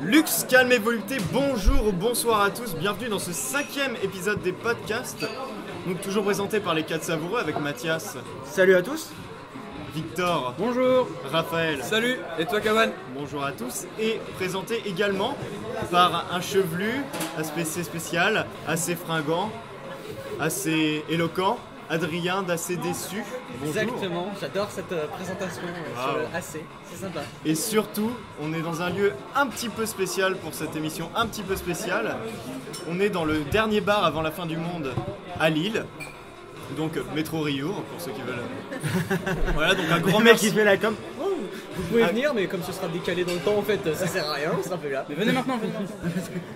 Luxe, calme et volupté, bonjour ou bonsoir à tous, bienvenue dans ce 5e épisode des podcasts. Donc toujours présenté par les 4 savoureux avec Mathias. Salut à tous. Victor. Bonjour. Raphaël. Salut. Et toi Kawan? Bonjour à tous. Et présenté également par un chevelu assez spécial, assez fringant, assez éloquent, Adrien d'Assez Déçu. Bonjour. Exactement, j'adore cette présentation sur le AC, c'est sympa. Et surtout, on est dans un lieu un petit peu spécial pour cette émission, un petit peu spéciale. On est dans le dernier bar avant la fin du monde à Lille. Donc métro Rio, pour ceux qui veulent. Voilà, donc un grand merci. Qui fait la com. Vous pouvez venir, mais comme ce sera décalé dans le temps, en fait, ça sert à rien, on sera plus là. Mais venez maintenant, venez.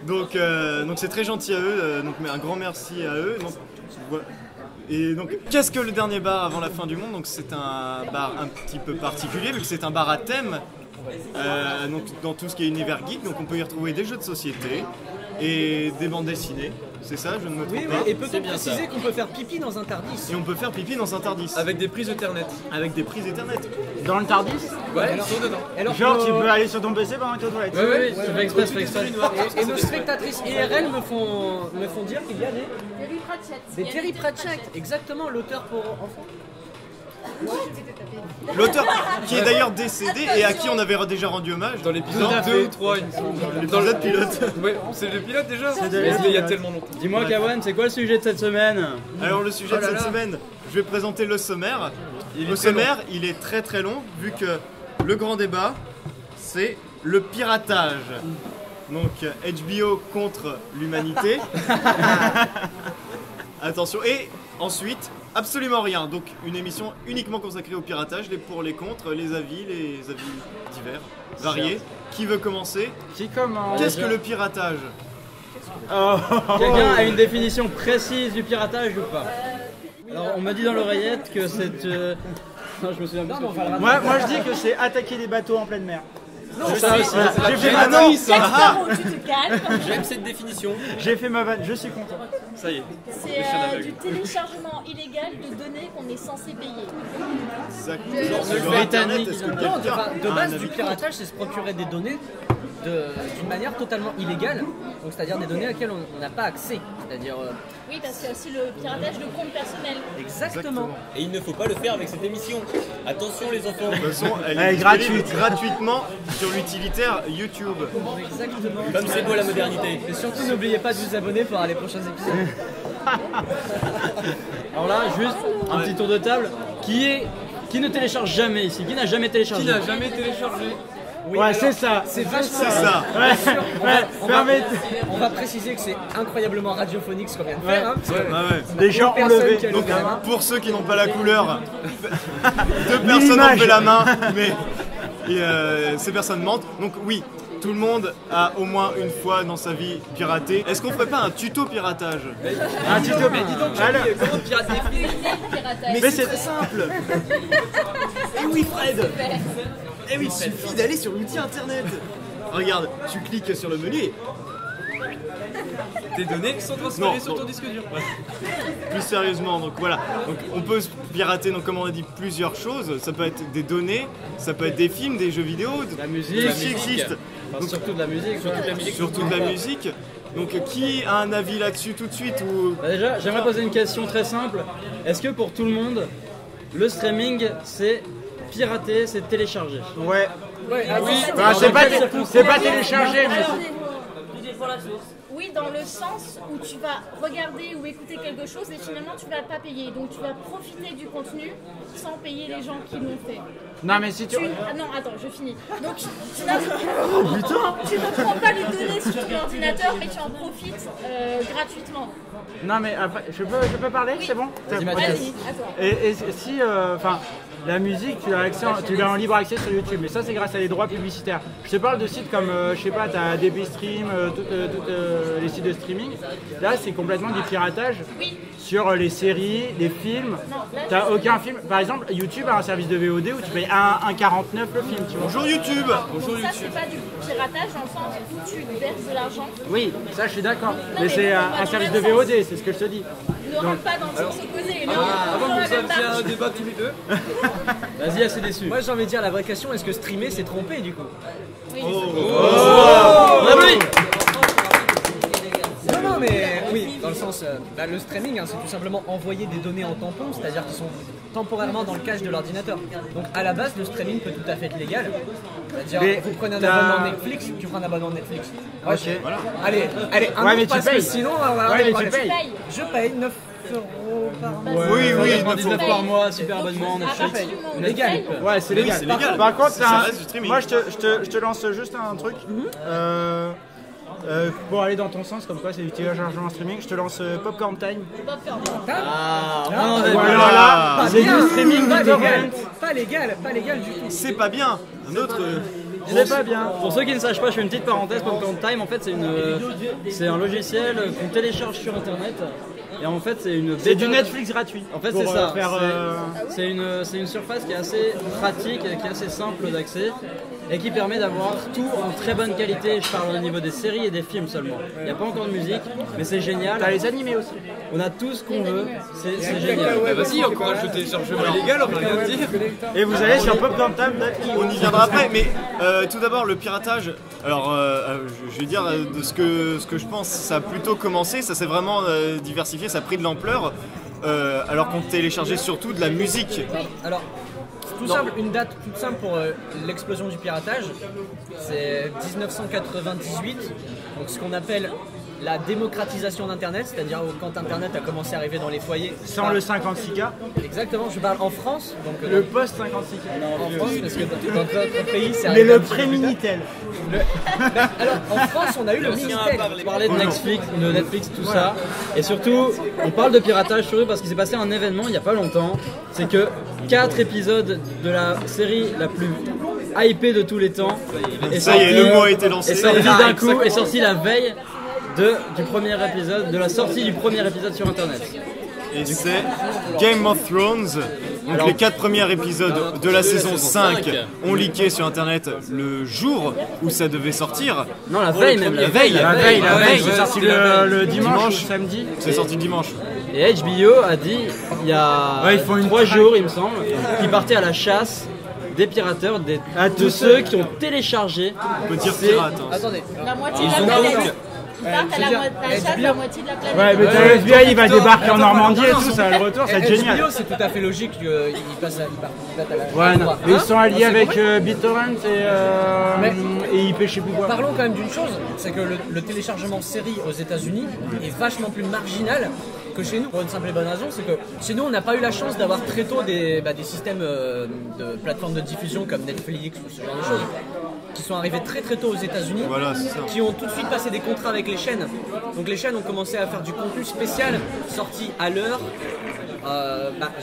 Donc c'est très gentil à eux, donc un grand merci à eux. Donc, voilà. Et donc, qu'est-ce que le dernier bar avant la fin du monde? Donc c'est un bar un petit peu particulier, vu que c'est un bar à thème. Donc dans tout ce qui est univers geek, donc on peut y retrouver des jeux de société et des bandes dessinées. C'est ça, je ne me trompe pas. Et peut-on préciser qu'on peut faire pipi dans un Tardis? Et on peut faire pipi dans un Tardis. Avec des prises Ethernet. Avec des prises Ethernet. Dans le Tardis? Ouais, ils sont dedans. Alors, genre tu peux aller sur ton PC pendant que tu es aux toilettes. Ouais, tu fais express, Et nos spectatrices IRL me font dire qu'il y a des Terry Pratchett, exactement, l'auteur pour enfants. L'auteur qui est d'ailleurs décédé et à qui on avait déjà rendu hommage. Dans l'épisode 2 ou 3, il me semble. Dans le pilote. Ouais, c'est le pilote déjà. Mais il y a tellement longtemps. Dis-moi Kawan, c'est quoi le sujet de cette semaine? Alors le sujet de cette semaine, je vais présenter le sommaire. Le sommaire, il est très très long, vu que le grand débat, c'est le piratage. Donc HBO contre l'humanité. Attention, et ensuite, absolument rien. Donc une émission uniquement consacrée au piratage, les pour, les contre, les avis divers, variés. Qui veut commencer? Qui commence? Qu'est-ce que le piratage? Quelqu'un a une définition précise du piratage ou pas? Alors on m'a dit dans l'oreillette que c'est... Non, je me souviens pas. Moi je dis que c'est attaquer des bateaux en pleine mer. Non, ça aussi. J'ai fait ma non, Tu te calmes. J'aime cette définition. J'ai fait ma vanne, je suis content. Ça y est. C'est du téléchargement illégal de données qu'on est censé payer. Exactement. Sur Internet, est-ce que Non, quelqu'un de a un base, avis du piratage, c'est se procurer des données d'une manière totalement illégale, donc c'est-à-dire des données auxquelles on n'a pas accès. C'est-à-dire. Oui, parce qu'il y a aussi le piratage de comptes personnels. Exactement. Et il ne faut pas le faire avec cette émission. Attention les enfants. De toute façon, elle Elle est est gratuite. gratuitement sur l'utilitaire YouTube. Exactement. Comme c'est beau la modernité. Et surtout, n'oubliez pas de vous abonner pour les prochains épisodes. Alors là, juste un petit tour de table. Qui ne télécharge jamais ici? Qui n'a jamais téléchargé? Qui n'a jamais téléchargé? Oui, Ouais, alors, c'est ça. C'est vachement. C'est ça. On va préciser que c'est incroyablement radiophonique ce qu'on vient de faire. Hein, parce que Ah ouais. Les gens ont personne levé. qui a Donc levé la main. pour ceux qui n'ont pas la couleur, deux personnes ont levé la main, mais ces personnes mentent. Donc oui, tout le monde a au moins une fois dans sa vie piraté. Est-ce qu'on ferait pas un tuto piratage? Un tuto. Mais dis donc, Alors, comment pirater des frites? Piratage. Mais c'est très simple. Et oui Fred. Et oui, il suffit d'aller sur l'outil internet. Regarde, tu cliques sur le menu et Tes données sont transférées Non, sur non. ton disque dur. plus sérieusement, donc voilà. Donc on peut se pirater, donc comme on a dit, plusieurs choses. Ça peut être des données, ça peut être des films, des jeux vidéo, la musique. tout ce qui existe. Enfin, surtout de la musique. Surtout de la musique. Donc qui a un avis là-dessus tout de suite ou... Bah déjà, j'aimerais poser une question très simple. Est-ce que pour tout le monde, le streaming, c'est pirater, c'est télécharger? Ouais, Oui. Enfin, c'est pas télécharger, mais... Oui, dans le sens où tu vas regarder ou écouter quelque chose et finalement tu vas pas payer. Donc tu vas profiter du contenu sans payer les gens qui l'ont fait. Non, mais si tu... Ah non, attends, je finis. Donc tu ne prends pas les données sur ton ordinateur, mais tu en profites gratuitement. Non, mais après, je peux parler? C'est bon? Vas-y, à toi. Et si, enfin, la musique, tu l'as en libre accès sur YouTube, mais ça c'est grâce à des droits publicitaires. Je te parle de sites comme, je sais pas, t'as DB Stream, les sites de streaming. Là, c'est complètement du piratage sur les séries, les films. T'as aucun film. Par exemple, YouTube a un service de VOD où tu payes 1,49 le film. Tu vois. Bonjour YouTube. Donc ça, c'est pas du piratage dans le sens où tu verses de l'argent. Oui, ça je suis d'accord. Non, Mais c'est on va un dans service le de même VOD, c'est ce que je te dis. Ne rentre pas dans le sens opposé. Avant que vous fassiez un débat tous les deux. Vas-y, assez déçu. moi j'ai envie de dire la vraie question, est-ce que streamer c'est tromper du coup? Oui, Oh. Non, sens. Le streaming, hein, c'est tout simplement envoyer des données en tampon, c'est-à-dire qu'ils sont temporairement dans le cache de l'ordinateur. Donc à la base, le streaming peut tout à fait être légal. C'est-à-dire, Mais vous prenez un t'as- abonnement Netflix, tu prends un abonnement Netflix. Ouais, Ok. Voilà. Allez, un Ouais, autre mais tu parce que payes. sinon, Ouais, mais tu Tu payes. payes. je paye 9 euros par mois. Oui, oui, 99 par mois, super abonnement, À Netflix. partir du moment où tu Légal. payes, Ouais, c'est légal. c'est légal. Par contre, Ça reste du streaming. moi je te lance juste un truc. Pour aller dans ton sens, comme quoi c'est du téléchargement streaming, je te lance Popcorn Time. popcorn. Ah, Ou alors là, Pas c'est bien, du streaming pas torrent. légal, pas légal du tout. C'est pas bien. Un autre. C'est pas bien. Pour ceux qui ne sachent pas, je fais une petite parenthèse. Popcorn Time, en fait, c'est un logiciel qu'on télécharge sur internet. Et en fait, c'est une C'est du bêta- Netflix gratuit. En fait, pour, c'est ça. faire, C'est une surface qui est assez pratique et qui est assez simple d'accès et qui permet d'avoir tout en très bonne qualité. Je parle au niveau des séries et des films seulement. Il n'y a pas encore de musique, mais c'est génial. T'as les animés aussi. On a tout ce qu'on veut. C'est génial. Bah vas-y, encourage le téléchargement illégal, on va rien dire. Et vous allez sur popcorntime.com. On y viendra après, mais tout d'abord le piratage. Alors, je vais dire de ce que je pense. Ça a plutôt commencé, ça s'est vraiment diversifié, ça a pris de l'ampleur. Alors qu'on téléchargeait surtout de la musique. Alors, tout simple, une date toute simple pour l'explosion du piratage, c'est 1998, donc ce qu'on appelle la démocratisation d'Internet, c'est-à-dire quand Internet a commencé à arriver dans les foyers. Sans le 56K. Exactement, je parle en France, donc Le post 56K. en France, parce que dans d'autres pays, c'est Mais arrivé le un petit peu plus tard. pré-Minitel. Alors, en France, on a eu le Minitel. On parlait de Netflix, tout ça. Et surtout, on parle de piratage surtout parce qu'il s'est passé un événement il n'y a pas longtemps. C'est que 4 épisodes de la série la plus hypée de tous les temps Ça y est, le mot a été lancé. est sorti d'un coup, est sorti la veille du premier épisode, de la sortie du premier épisode sur internet. Et c'est Game of Thrones. Donc les 4 premiers épisodes de la saison 5 ont leaké sur internet le jour où ça devait sortir. Non, la veille même, la veille. La veille, c'est ouais, sorti c'était la le veille. dimanche ou Dimanche. samedi. C'est sorti dimanche. Et HBO a dit, il y a Ouais, ils font une 3 traque. jours il me semble, qu'ils partaient à la chasse des pirateurs, À de tous ceux qui ont téléchargé. On peut dire C'est- pirate. Hein. Attendez, La moitié Ils de ont la planète. donc- Ils partent à la chasse la moitié de la planète. Ouais, mais t'as le FBI, il va débarquer en Normandie et tout, ça va le retour, ça va être génial. HBO, c'est tout à fait logique qu'ils passent à la Ouais, non. Mais ils sont alliés Non, c'est avec vrai. BitTorrent et IP, je sais plus quoi. Parlons quand même d'une chose, c'est que le téléchargement série aux États-Unis est vachement plus marginal que chez nous. Pour une simple et bonne raison, c'est que chez nous, on n'a pas eu la chance d'avoir très tôt des systèmes de plateformes de diffusion comme Netflix ou ce genre de choses qui sont arrivés très très tôt aux États-Unis, Voilà, c'est ça. qui ont tout de suite passé des contrats avec les chaînes. Donc les chaînes ont commencé à faire du contenu spécial sorti à l'heure.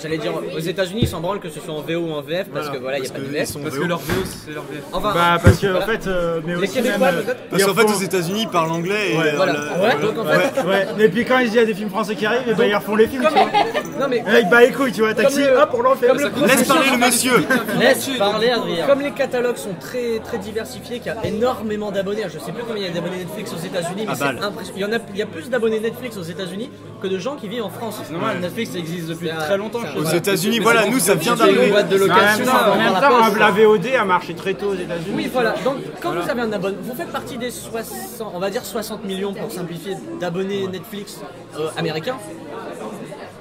J'allais dire aux États-Unis, ils s'en branlent que ce soit en VO ou en VF parce que voilà, il n'y a pas de VF. Parce que leur VO, c'est leur VF. Enfin, Bah, parce que en voilà. fait, mais Les aussi Québécois, même. peut-être. Parce ils qu'en fait, refont- aux États-Unis, ils parlent anglais. Et, Voilà. Ouais, donc en fait, Ouais, et puis quand il y a des films français qui arrivent, et bah, ils refont les films, tu vois. non mais Avec bah les couilles, tu vois, taxi, Comme le- hop, on l'en fait. comme le Laisse parler le monsieur. Laisse parler Adrien. Comme les catalogues sont très très diversifiés, qu'il y a énormément d'abonnés, je sais plus combien il y a d'abonnés Netflix aux États-Unis, mais Ah, c'est balle. impressionnant. Il y a plus d'abonnés Netflix aux États-Unis que de gens qui vivent en France. C'est normal, Netflix existe depuis C'est très longtemps. c'est chez Aux nous. États-Unis, voilà, nous, ça vient C'est une d'arriver. boîte de Mais en location même temps, avant la poste. la VOD a marché très tôt aux États-Unis. Oui, voilà. Donc, quand vous avez un abonnement, vous faites partie des 60, on va dire 60 millions pour simplifier, d'abonnés Netflix américains.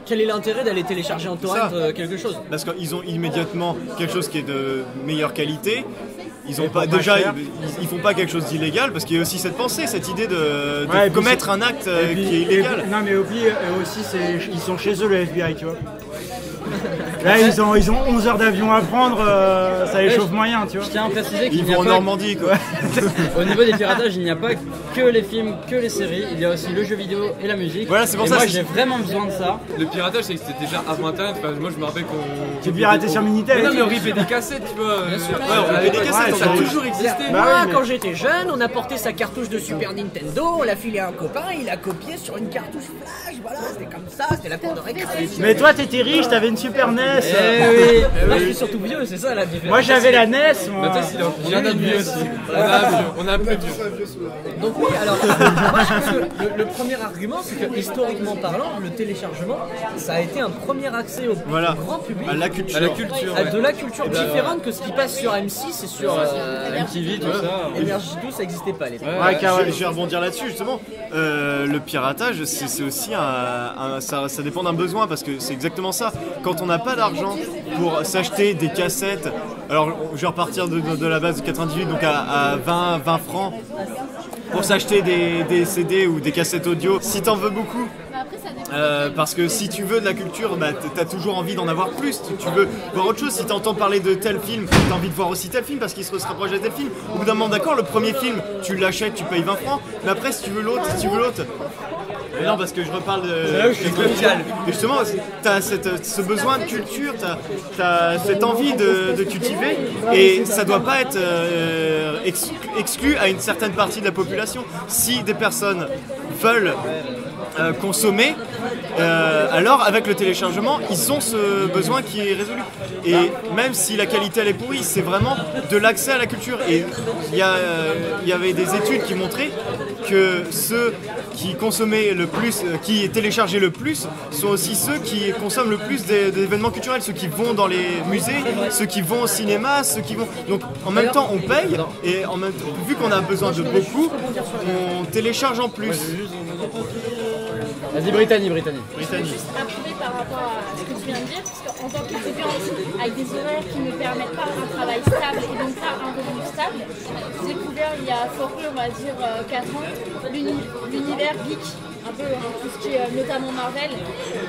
Quel est l'intérêt d'aller télécharger en torrent Ça. quelque chose? Parce qu'ils ont immédiatement quelque chose qui est de meilleure qualité. Ils ont Et pas pour pas déjà, cher. ils font pas quelque chose d'illégal parce qu'il y a aussi cette pensée, cette idée de Ouais, et puis commettre c'est- un acte Et puis- qui est illégal. Non, mais oublie aussi, ils sont chez eux, le FBI, tu vois. Là, ils ont 11 heures d'avion à prendre, ça les chauffe moyen, tu vois. Je tiens à préciser Ils qu'il n'y a vont en pas, Normandie, quoi. au niveau des piratages, il n'y a pas que les films, que les séries, il y a aussi le jeu vidéo et la musique. Voilà, c'est pour et ça, moi c'est- j'ai vraiment besoin de ça. Le piratage, c'est que c'était déjà avant internet. Enfin, moi, je me rappelle qu'on. Tu piratais sur Minitel. Mais non, mais on ripait des cassettes, tu vois. Bien sûr. Ouais, on ripait des cassettes, ça a ouais, toujours existé. Bah Moi, oui, mais- quand j'étais jeune, on a porté sa cartouche de Super Nintendo, on l'a filé à un copain, il a copié sur une cartouche flash, voilà, c'était comme ça, c'était la cour de récréation. Mais toi, t'étais riche, t'avais une Super NES, NES. Eh oui. Moi je suis surtout vieux, c'est ça la différence. Moi j'avais la NES, moi. Mathis, il en a vieux aussi. On a un peu vieux. Donc oui, alors moi je pense que le premier argument c'est que historiquement parlant, le téléchargement ça a été un premier accès au Voilà. grand public À la culture. À la culture. à de la culture différente que ce qui passe sur M6 et sur MTV, tout ça. Énergie 12, ça n'existait pas à l'époque. Ouais, carrément. Je vais rebondir là-dessus justement. Le piratage, c'est aussi ça dépend d'un besoin parce que c'est exactement ça. Quand on n'a pas d'argent pour s'acheter des cassettes, alors je vais repartir de la base de 98 donc à 20 francs pour s'acheter des CD ou des cassettes audio. Si t'en veux beaucoup. Après, ça dépend. Parce que si tu veux de la culture, bah, t'as toujours envie d'en avoir plus. Tu veux voir autre chose. Si t'entends parler de tel film, t'as envie de voir aussi tel film parce qu'il se rapproche de tel film. Au bout d'un moment, d'accord, le premier film, tu l'achètes, tu payes 20 francs. Mais après, si tu veux l'autre, Mais non, parce que je reparle de. Et justement, t'as ce besoin de culture, t'as cette envie de cultiver, et ça doit pas être exclu à une certaine partie de la population. Si des personnes veulent consommer, alors avec le téléchargement, ils ont ce besoin qui est résolu. Et même si la qualité elle est pourrie, c'est vraiment de l'accès à la culture. Et il y avait des études qui montraient que ceux qui consommaient le plus, qui téléchargeaient le plus, sont aussi ceux qui consomment le plus d'événements culturels, ceux qui vont dans les musées, ceux qui vont au cinéma, ceux qui vont. Donc en même temps on paye et en même temps, vu qu'on a besoin de beaucoup, on télécharge en plus. Vas-y, Brittany. Juste approuver par rapport à ce que tu viens de dire, parce qu'en tant qu'étudiante, avec des horaires qui ne permettent pas un travail stable et donc pas un revenu stable, j'ai découvert il y a fort peu, on va dire 4 ans, l'univers geek, un peu tout ce qui est notamment Marvel.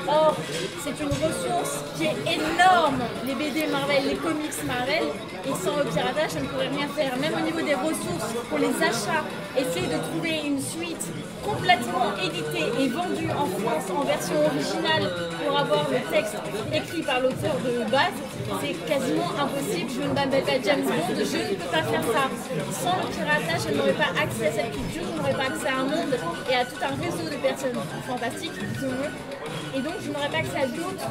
Or, c'est une ressource qui est énorme, les BD Marvel, les comics Marvel, et sans le piratage, ça ne pourrait rien faire. Même au niveau des ressources pour les achats, essayer de trouver une suite complètement éditée et vendue en France en version originale pour avoir le texte écrit par l'auteur de base, c'est quasiment impossible. Je ne m'appelle pas James Bond, je ne peux pas faire ça. Sans le piratage, je n'aurais pas accès à cette culture, je n'aurais pas accès à un monde et à tout un réseau de personnes fantastiques, disons-le. Et donc, je n'aurais pas accès à d'autres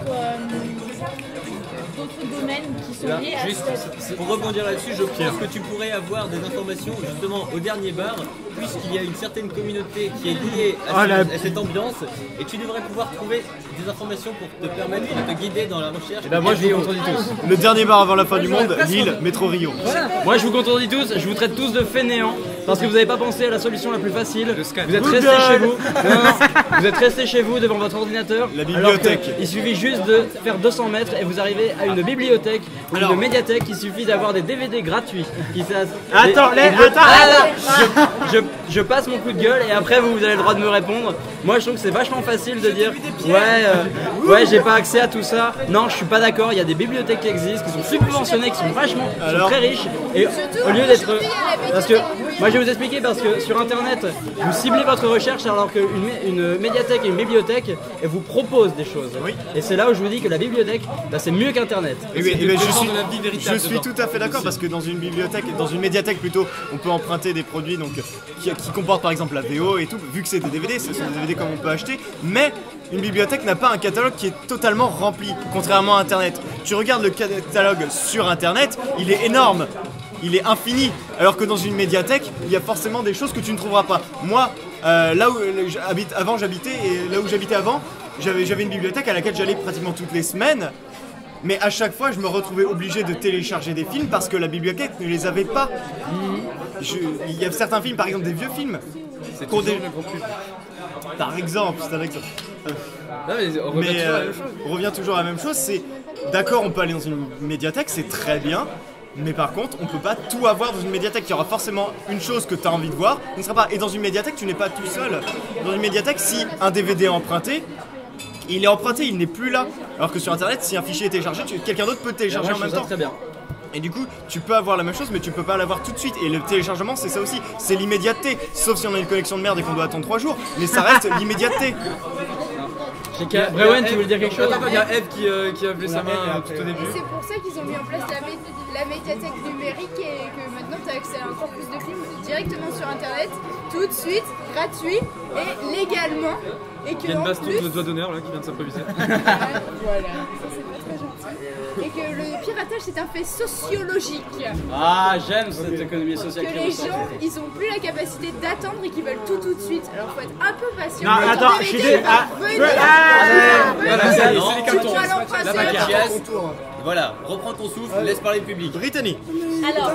domaines qui sont liés à cette... Pour rebondir là-dessus, je pense que tu pourrais avoir des informations justement au dernier bar, puisqu'il y a une certaine communauté qui est liée à cette ambiance, et tu devrais pouvoir trouver des informations pour te permettre de te guider dans la recherche. Et ben moi je vous contredis tous. Le dernier bar avant la fin du monde, Lille, Métro Rio. Moi je vous contredis tous, je vous traite tous de fainéants parce que vous n'avez pas pensé à la solution la plus facile. Vous êtes restés chez vous. Non, vous êtes restés chez vous devant votre ordinateur. La bibliothèque. Alors il suffit juste de faire 200 mètres et vous arrivez à une bibliothèque ou une médiathèque. Il suffit d'avoir des DVD gratuits. Je passe mon coup de gueule et après vous avez le droit de me répondre. Moi je trouve que c'est vachement facile de dire ouais j'ai pas accès à tout ça. Non, je suis pas d'accord. Il y a des bibliothèques qui existent, qui sont subventionnées, qui sont vachement qui sont très riches. Et au lieu d'être parce que moi je vais vous expliquer parce que sur internet vous ciblez votre recherche alors qu'une médiathèque et une bibliothèque elle vous propose des choses. Et c'est là où je vous dis que la bibliothèque c'est mieux qu'internet. Je suis tout à fait d'accord parce que dans une bibliothèque, dans une médiathèque plutôt, on peut emprunter des produits donc qui comportent par exemple la VO et tout, vu que c'est des DVD, ce sont des DVD comme on peut acheter, mais une bibliothèque n'a pas un catalogue qui est totalement rempli, contrairement à internet. Tu regardes le catalogue sur internet, il est énorme, il est infini, alors que dans une médiathèque, il y a forcément des choses que tu ne trouveras pas. Moi, là où j'habitais et là où j'habitais avant, j'avais une bibliothèque à laquelle j'allais pratiquement toutes les semaines. Mais à chaque fois, je me retrouvais obligé de télécharger des films parce que la bibliothèque ne les avait pas. Il y a certains films, par exemple des vieux films. C'est toujours le gros cul. Par exemple, c'est un exemple. Non, mais on revient toujours à la même chose. On revient toujours à la même chose. C'est d'accord, on peut aller dans une médiathèque, c'est très bien. Mais par contre, on peut pas tout avoir dans une médiathèque. Il y aura forcément une chose que tu as envie de voir. Ne sera pas. Et dans une médiathèque, tu n'es pas tout seul. Dans une médiathèque, si un DVD est emprunté, il est emprunté, il n'est plus là. Alors que sur internet, si un fichier est téléchargé, quelqu'un d'autre peut le télécharger en même temps. Très bien. Et du coup, tu peux avoir la même chose, mais tu peux pas l'avoir tout de suite. Et le téléchargement, c'est ça aussi. C'est l'immédiateté. Sauf si on a une connexion de merde et qu'on doit attendre 3 jours. Mais ça reste l'immédiateté. Brewen, tu veux dire quelque chose? Il y a Eve qui a levé sa main tout au début. C'est pour ça qu'ils ont mis en place la médiathèque numérique et que maintenant tu as accès à encore plus de films directement sur internet, tout de suite, gratuit et légalement. Et que Il y a une en baston plus... de doigt d'honneur là qui vient de s'improviser. Voilà, ça c'est pas très gentil. et que le piratage c'est un fait sociologique. Ah, j'aime cette économie sociale Que qui les ressort. gens, ils ont plus la capacité d'attendre et qu'ils veulent tout de suite. Alors faut être un peu patient. Non, Mais attends, ton je suis DVD, dé- il va ah, venir. Voilà, Venir. c'est les Tu cartons. pourras l'embrasser. Mathias, voilà, reprends ton souffle, laisse parler le public. Brittany. Alors,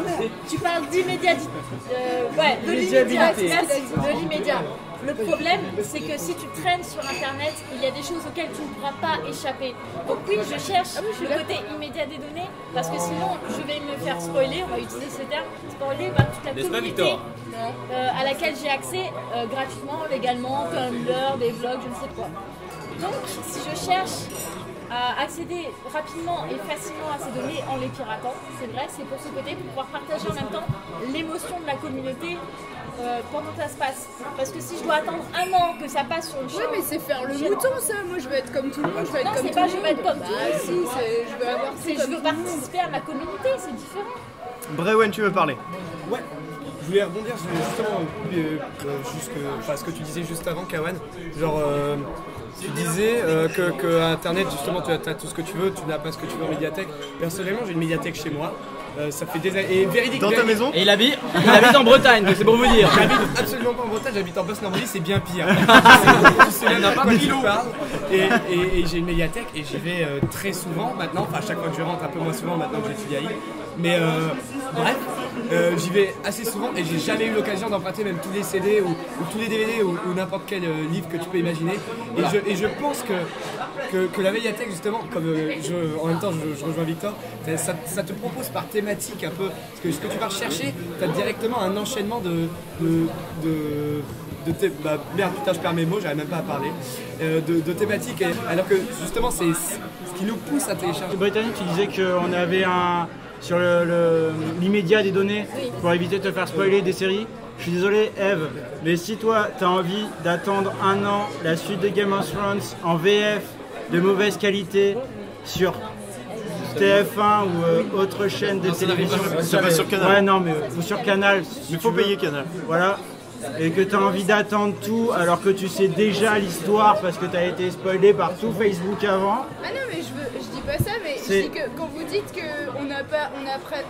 tu parles d'immédiateté. De l'immédiat, merci, de l'immédiat. Le problème, c'est que si tu traînes sur Internet, il y a des choses auxquelles tu ne pourras pas échapper. Donc oui, je cherche le côté immédiat des données, parce que sinon, je vais me faire spoiler, on va utiliser ce terme, spoiler par toute la N'est-ce pas, communauté Victor à laquelle j'ai accès gratuitement, légalement, comme l'heure, des vlogs, je ne sais quoi. Donc, si je cherche à accéder rapidement et facilement à ces données en les piratant, c'est vrai, c'est pour ce côté, pour pouvoir partager en même temps l'émotion de la communauté pendant que ça se passe. Parce que si je dois attendre un an que ça passe sur le Ouais, champ, mais c'est faire le mouton, ça. Moi, je veux être comme tout le monde. Je veux être non, comme c'est tout pas le je monde. veux être comme tout le monde. Si, je veux avoir C'est je veux participer à ma communauté, c'est différent. Brewen, tu veux parler? Ouais, je voulais rebondir justement ce que tu disais juste avant, Kawan. Genre, tu disais que Internet, justement, tu as tout ce que tu veux, tu n'as pas ce que tu veux en médiathèque. Personnellement, j'ai une médiathèque chez moi. Ça fait des années. Et véridique. Dans ta maison? Et il habite en Bretagne, donc c'est pour vous dire. J'habite absolument pas en Bretagne, j'habite en Basse-Normandie, c'est bien pire. Tu sais même pas de quoi tu parles. Et j'ai une médiathèque et j'y vais très souvent maintenant. Enfin, à chaque fois que je rentre, un peu moins souvent maintenant que j'étudie à Lille. Mais bref, j'y vais assez souvent et j'ai jamais eu l'occasion d'emprunter même tous les CD ou tous les DVD ou n'importe quel livre que tu peux imaginer. Et je pense que la médiathèque, justement, comme en même temps je rejoins Victor, ça te propose par thématique un peu. Parce que ce que tu vas rechercher, tu as directement un enchaînement merde, putain, je perds mes mots, j'arrive même pas à parler. De thématiques, alors que justement, c'est ce qui nous pousse à télécharger. Britannique, tu disais qu'on avait sur l'immédiat des données pour éviter de te faire spoiler des séries. Je suis désolé, Eve, mais si toi, tu as envie d'attendre un an la suite de Game of Thrones en VF de mauvaise qualité sur TF1 ou autre chaîne de télévision, C'est pas sur Canal. ouais, non, mais ou sur Canal, si Il faut tu veux. payer Canal. Voilà. Et que tu as envie d'attendre tout alors que tu sais déjà l'histoire parce que tu as été spoilé par tout Facebook avant. Ah non, mais je dis pas ça, mais je dis que quand vous dites qu'on n'a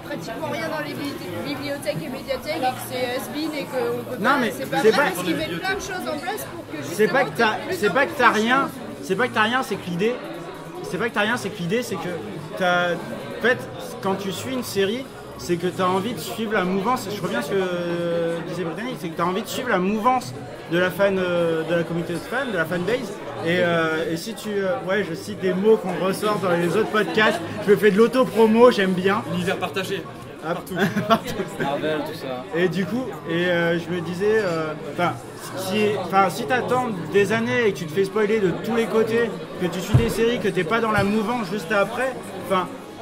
pratiquement rien dans les bibliothèques et médiathèques et que c'est has-been et qu'on peut Non, pas, mais c'est pas c'est vrai pas- parce qu'ils mettent plein de choses en place pour que justement C'est pas que t'as rien. réfléchir. C'est pas que t'as rien, c'est que l'idée. C'est pas que t'as rien, c'est que l'idée, c'est que t'as. En fait, quand tu suis une série, c'est que t'as envie de suivre la mouvance. Je reviens à ce que disait Britannique, c'est que t'as envie de suivre la mouvance de la de la communauté de fans, de la fanbase. Et si tu, ouais, je cite des mots qu'on ressort dans les autres podcasts. Je me fais de l'auto-promo, j'aime bien. L'univers partagé. Partout. Marvel, tout ça. Et du coup, je me disais, si t'attends des années et que tu te fais spoiler de tous les côtés, que tu suis des séries, que t'es pas dans la mouvance juste après,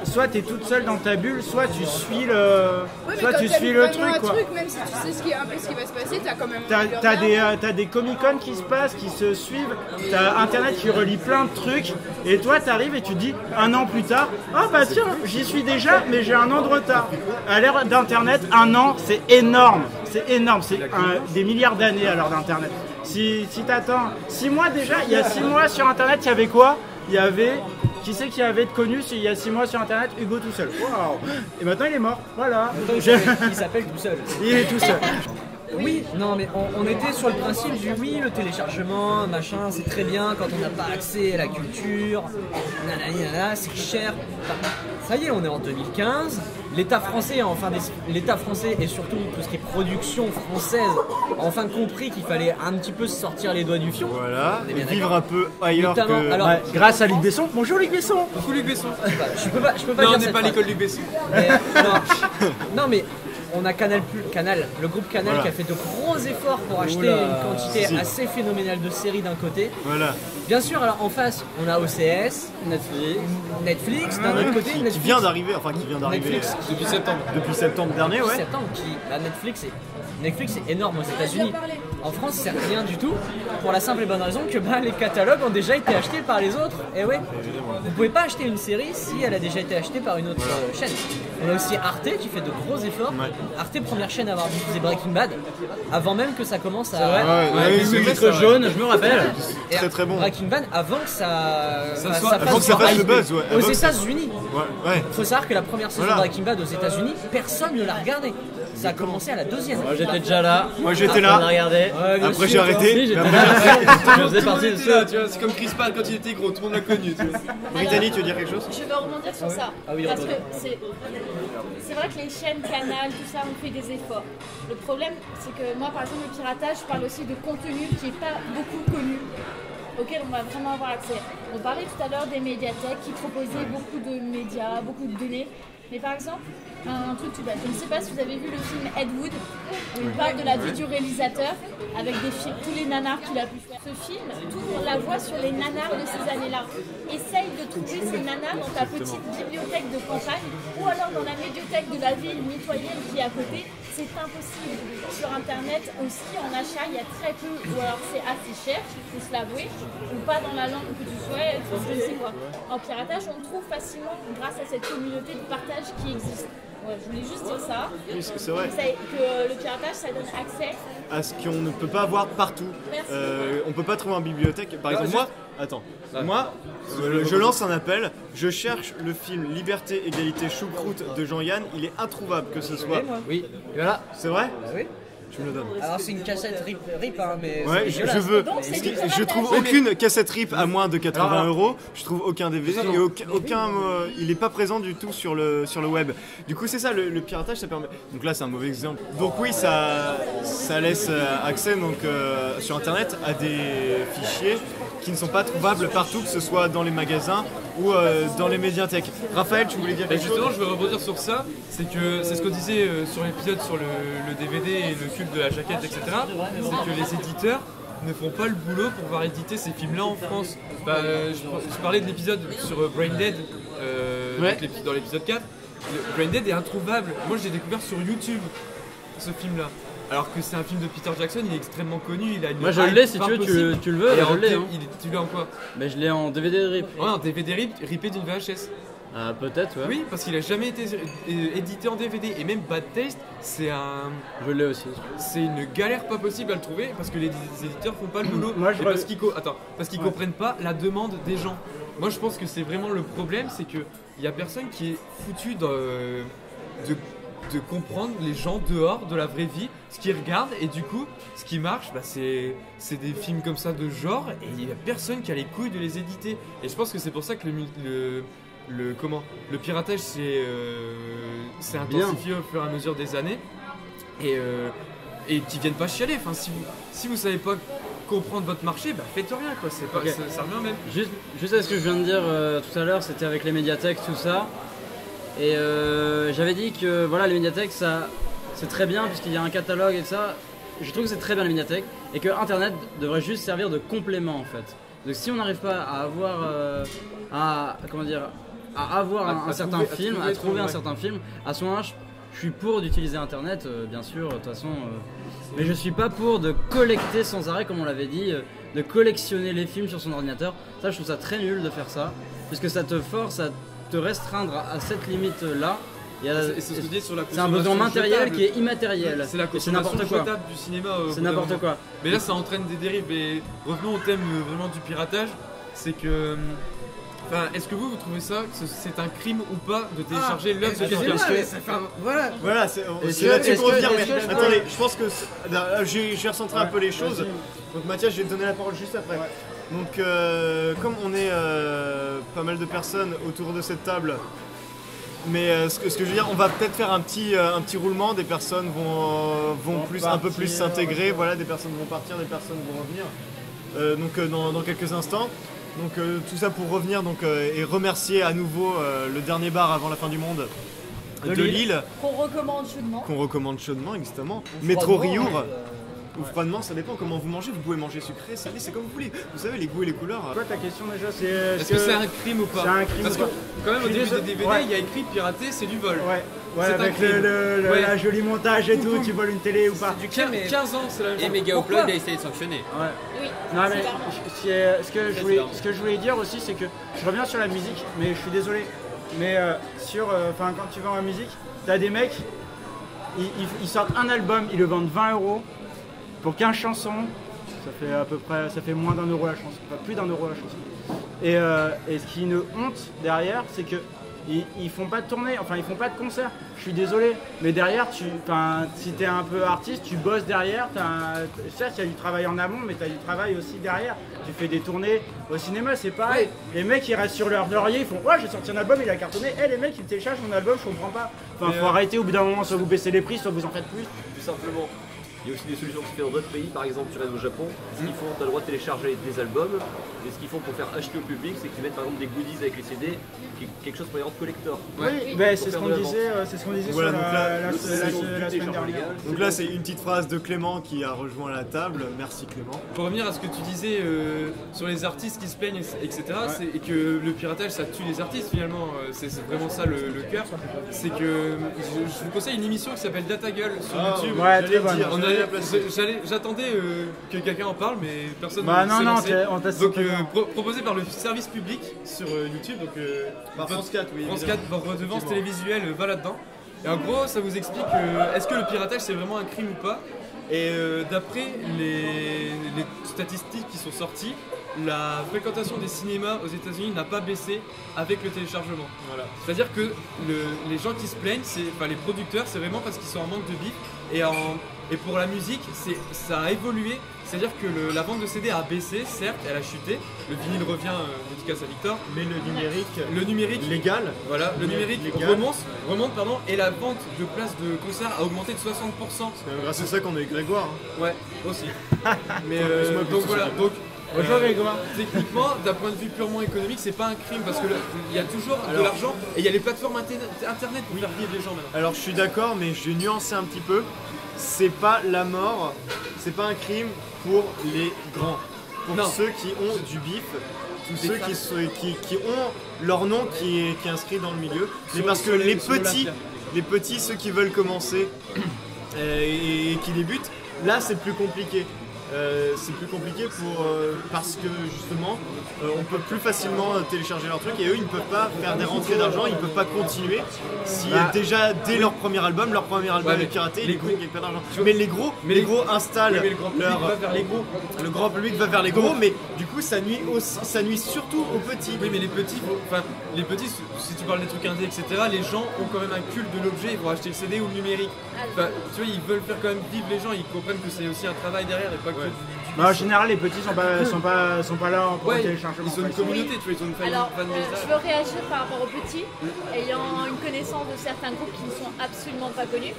soit t'es toute seule dans ta bulle, soit tu suis le, Ouais, mais soit quand tu t'aimes suis le vraiment truc un quoi. truc, même si tu sais un peu ce qui va se passer, t'as quand même envie de le regarder. T'as des Comic-Con qui se passent, qui se suivent, t'as Internet qui relie plein de trucs, et toi t'arrives et tu te dis un an plus tard, ah bah tiens, j'y suis déjà, mais j'ai un an de retard. À l'ère d'Internet, un an c'est énorme, c'est des milliards d'années à l'heure d'Internet. Si t'attends 6 mois déjà, il y a 6 mois sur Internet, il y avait quoi? Il y avait, qui c'est qu'il y avait de connu il y a 6 mois sur Internet? Hugo tout seul. Waouh. Et maintenant il est mort, voilà. Il s'appelle tout seul. Il est tout seul. Oui, non, mais on était sur le principe du oui, le téléchargement, machin, c'est très bien quand on n'a pas accès à la culture, nanana, c'est cher. Enfin, ça y est, on est en 2015. L'État français, l'État français et surtout tout ce qui est production française, a enfin compris qu'il fallait un petit peu se sortir les doigts du fion. Voilà, On est bien vivre d'accord. un peu ailleurs Notamment, que... alors, Ouais, grâce à Luc Besson. Bonjour Luc Besson. Coucou Luc Besson. je peux pas Non, dire on n'est cette pas phrase. l'école Luc Besson. Mais, non, mais on a Canal, le groupe Canal Voilà. qui a fait de gros efforts pour acheter Oula, une quantité si. assez phénoménale de séries d'un côté. Voilà, Bien sûr, alors en face, on a OCS, Netflix, d'un autre côté, qui Netflix. vient d'arriver, enfin qui vient d'arriver Netflix Depuis septembre. depuis septembre dernier, ouais. Septembre, Netflix est Netflix c'est énorme aux États-Unis. En France, c'est rien du tout, pour la simple et bonne raison que les catalogues ont déjà été achetés par les autres. Et ouais, vous pouvez pas acheter une série si elle a déjà été achetée par une autre chaîne. On a aussi Arte qui fait de gros efforts. Arte, première chaîne à avoir diffusé Breaking Bad, avant même que ça commence à... le titre jaune, je me rappelle. Très très bon. Breaking Bad, avant que ça fasse le buzz, ouais. aux États-Unis. Ouais. Faut savoir que la première saison de Breaking Bad aux États-Unis, personne ne l'a regardé. Ça a commencé à la deuxième. Moi j'étais déjà là. Moi j'étais là. Après j'ai arrêté. Je faisais partie de ça. Tu vois, c'est comme Chris Pratt quand il était gros, tout le monde l'a connu. Tu vois. Brittany, tu veux dire quelque chose? Je vais rebondir sur ça. Parce que c'est vrai que les chaînes, Canal, tout ça, ont fait des efforts. Le problème, c'est que moi, par exemple, le piratage, je parle aussi de contenu qui n'est pas beaucoup connu, auquel on va vraiment avoir accès. On parlait tout à l'heure des médiathèques qui proposaient beaucoup de médias, beaucoup de données. Mais par exemple, un truc tout bête, je ne sais pas si vous avez vu le film Ed Wood, où il parle de la vie du réalisateur, avec tous les nanars qu'il a pu faire. Ce film tourne la voie sur les nanars de ces années-là. Essaye de trouver ces nanars dans ta petite bibliothèque de campagne, ou alors dans la médiathèque de la ville mitoyenne qui est à côté. C'est impossible. Sur internet aussi, en achat, il y a très peu, ou alors c'est assez cher, il faut se l'avouer, ou pas dans la langue que tu souhaites, c'est quoi. En piratage, on trouve facilement, grâce à cette communauté de partage qui existe. Ouais, je voulais juste dire ça. Oui, c'est vrai. Que le piratage, ça donne accès à ce qu'on ne peut pas avoir partout. On peut pas trouver en bibliothèque. Par exemple, moi, je lance un appel. Je cherche le film Liberté, Égalité, Choucroute de Jean-Yann. Il est introuvable que ce soit. Oui. Et voilà. C'est vrai? Oui. Tu me le donnes. Alors c'est une cassette rip hein, mais ouais, je veux. Je trouve aucune cassette rip à moins de 80 €. Je trouve aucun DVD et aucun il est pas présent du tout sur le web. Du coup, c'est ça le piratage, ça permet. Donc là, c'est un mauvais exemple. Donc oui, ça laisse accès sur internet à des fichiers qui ne sont pas trouvables partout, que ce soit dans les magasins ou dans les médiathèques. Raphaël, tu voulais dire quelque chose? Justement, je vais rebondir sur ça. C'est ce qu'on disait sur l'épisode sur le DVD et le culte de la jaquette, etc. C'est que les éditeurs ne font pas le boulot pour pouvoir éditer ces films-là en France. Je parlais de l'épisode sur Brain Dead dans l'épisode 4. Brain Dead est introuvable. Moi, j'ai découvert sur YouTube ce film-là. Alors que c'est un film de Peter Jackson, il est extrêmement connu, il a une... Moi je l'ai si tu veux, tu le veux, je l'ai. Tu l'as en quoi? Mais je l'ai en DVD rip. Ouais, en DVD ripé d'une VHS. Ah peut-être, ouais. Oui, parce qu'il a jamais été édité en DVD. Et même Bad Taste, c'est un... Je l'ai aussi. C'est une galère pas possible à le trouver, parce que les éditeurs font pas le boulot. Parce qu'ils comprennent pas la demande des gens. Moi je pense que c'est vraiment le problème, c'est qu'il y a personne qui est foutu de comprendre les gens dehors de la vraie vie, ce qu'ils regardent, et du coup ce qui marche c'est des films comme ça de genre, et il n'y a personne qui a les couilles de les éditer. Et je pense que c'est pour ça que le piratage s'est intensifié au fur et à mesure des années, et qui viennent pas chialer. Enfin, si vous savez pas comprendre votre marché, faites rien quoi, ça revient même. Juste à ce que je viens de dire tout à l'heure, c'était avec les médiathèques, tout ça. Et j'avais dit que voilà, les médiathèques, c'est très bien puisqu'il y a un catalogue et ça. Je trouve que c'est très bien les médiathèques et que Internet devrait juste servir de complément en fait. Donc si on n'arrive pas à avoir, un certain film, à trouver un certain film, à ce moment-là, je suis pour d'utiliser Internet, bien sûr, de toute façon. Mais je suis pas pour de collecter sans arrêt, comme on l'avait dit, de collectionner les films sur son ordinateur. Ça, je trouve ça très nul de faire ça, puisque ça te force à te restreindre à cette limite-là. C'est un besoin matériel qui est immatériel. C'est la consommation jetable du cinéma. C'est n'importe quoi. Mais là, ça entraîne des dérives. Et revenons au thème vraiment du piratage. C'est que... est-ce que vous trouvez ça, que c'est un crime ou pas de télécharger l'œuvre de quelqu'un? Voilà, c'est là-dessus qu'on revient. Mais attendez, je pense que j'ai recentré un peu les choses. Donc Mathias, je vais te donner la parole juste après. Donc comme on est pas mal de personnes autour de cette table, mais ce que je veux dire, on va peut-être faire un petit roulement. Des personnes vont un peu plus s'intégrer, voilà, des personnes vont partir, des personnes vont revenir. Dans quelques instants. Donc tout ça pour revenir et remercier à nouveau le dernier bar avant la fin du monde de Lille. Qu'on recommande chaudement. Exactement. Métro Riour. Ou froidement, ça dépend comment vous mangez. Vous pouvez manger sucré, salé, c'est comme vous voulez. Vous savez, les goûts et les couleurs. Quoi ta question déjà? Est-ce que c'est un crime ou pas? C'est un crime. Parce que quand même au début des DVD, il y a écrit pirater, c'est du vol. Ouais. Ouais, c'est un avec crime. Ouais. la jolie montage et tout, tu voles une télé ou pas. Du crime, mais 15 ans, c'est la même Et chose. Mega Pourquoi Upload a essayé de sanctionner. Oui, Non mais c'est ce que je voulais dire aussi, c'est que je reviens sur la musique, mais je suis désolé. Mais quand tu vends la musique, t'as des mecs, ils sortent un album, ils le vendent 20 € pour 15 chansons. Ça fait à peu près, ça fait moins d'1 € la chanson, enfin plus d'1 € la chanson. Et ce qui est une honte derrière, c'est que ils font pas de tournée, enfin ils font pas de concert. Je suis désolé, mais derrière, si t'es un peu artiste, tu bosses derrière. Certes, il y a du travail en amont, mais t'as du travail aussi derrière. Tu fais des tournées au cinéma, c'est pareil. Les mecs, ils restent sur leur laurier, ils font ouais, j'ai sorti un album, il a cartonné. Les mecs, ils téléchargent mon album, je comprends pas. Enfin, faut arrêter au bout d'un moment, soit vous baissez les prix, soit vous en faites plus. Tout simplement. Il y a aussi des solutions qui se font dans d'autres pays, par exemple tu restes au Japon, ce qu'ils font, tu as le droit de télécharger des albums, et ce qu'ils font pour faire acheter au public, c'est qu'ils mettent par exemple des goodies avec les CD, quelque chose pour les rendre collector. Oui, ben, c'est ce qu'on disait Voilà, sur donc là, la semaine dernière. Donc là, c'est une petite phrase de Clément qui a rejoint la table. Merci Clément. Pour revenir à ce que tu disais sur les artistes qui se plaignent, etc., et que le piratage ça tue les artistes finalement, c'est vraiment ça le cœur. C'est que je vous conseille une émission qui s'appelle Data Gueule sur YouTube. Ouais, très bonne. J'attendais que quelqu'un en parle, mais personne Bah ne non, s'est non, lancé. on t'a Donc cité. proposé par le service public sur YouTube, donc France 4, oui. France 4, votre redevance télévisuelle va là-dedans. Et en gros, ça vous explique est-ce que le piratage c'est vraiment un crime ou pas. Et d'après les statistiques qui sont sorties, la fréquentation des cinémas aux États-Unis n'a pas baissé avec le téléchargement. Voilà. C'est-à-dire que les gens qui se plaignent, les producteurs, c'est vraiment parce qu'ils sont en manque de bits. Et pour la musique, ça a évolué. C'est-à-dire que la vente de CD a baissé, certes, elle a chuté. Le vinyle revient, dédicace à Victor. Mais le numérique Légal. Voilà, le numérique légal. remonte, et la vente de places de concert a augmenté de 60%. C'est grâce à ça qu'on a eu Grégoire. Ouais, aussi. Mais Excuse-moi, donc petit voilà, souci. donc Bonjour Grégoire. techniquement, d'un point de vue purement économique, c'est pas un crime parce que il y a toujours de l'argent et il y a les plateformes internet pour faire vivre les gens maintenant. Alors je suis d'accord, mais je vais nuancer un petit peu. C'est pas la mort, c'est pas un crime pour les grands. Pour Non. ceux qui ont du bif, tous ceux qui ont leur nom qui est inscrit dans le milieu. Mais parce que les petits, ceux qui veulent commencer et qui débutent, là c'est plus compliqué. C'est plus compliqué parce que justement on peut plus facilement télécharger leur truc et eux ils ne peuvent pas faire des rentrées d'argent, ils ne peuvent pas continuer si déjà dès leur premier album est piraté, les gros ils gagnent pas d'argent. Mais les gros installent mais le grand public va vers les gros. Le grand public va vers les gros, mais du coup ça nuit surtout aux petits. Oui, mais les petits, si tu parles des trucs indés, etc., les gens ont quand même un culte de l'objet, ils vont acheter le CD ou le numérique. Enfin, tu vois, ils veulent faire quand même vivre les gens, ils comprennent que c'est aussi un travail derrière et pas que En général, les petits sont pas là pour Ouais, téléchargement. ils ont une communauté, tu vois, ils ont une famille Alors, fan je veux réagir par rapport aux petits, ayant une connaissance de certains groupes qui ne sont absolument pas connus.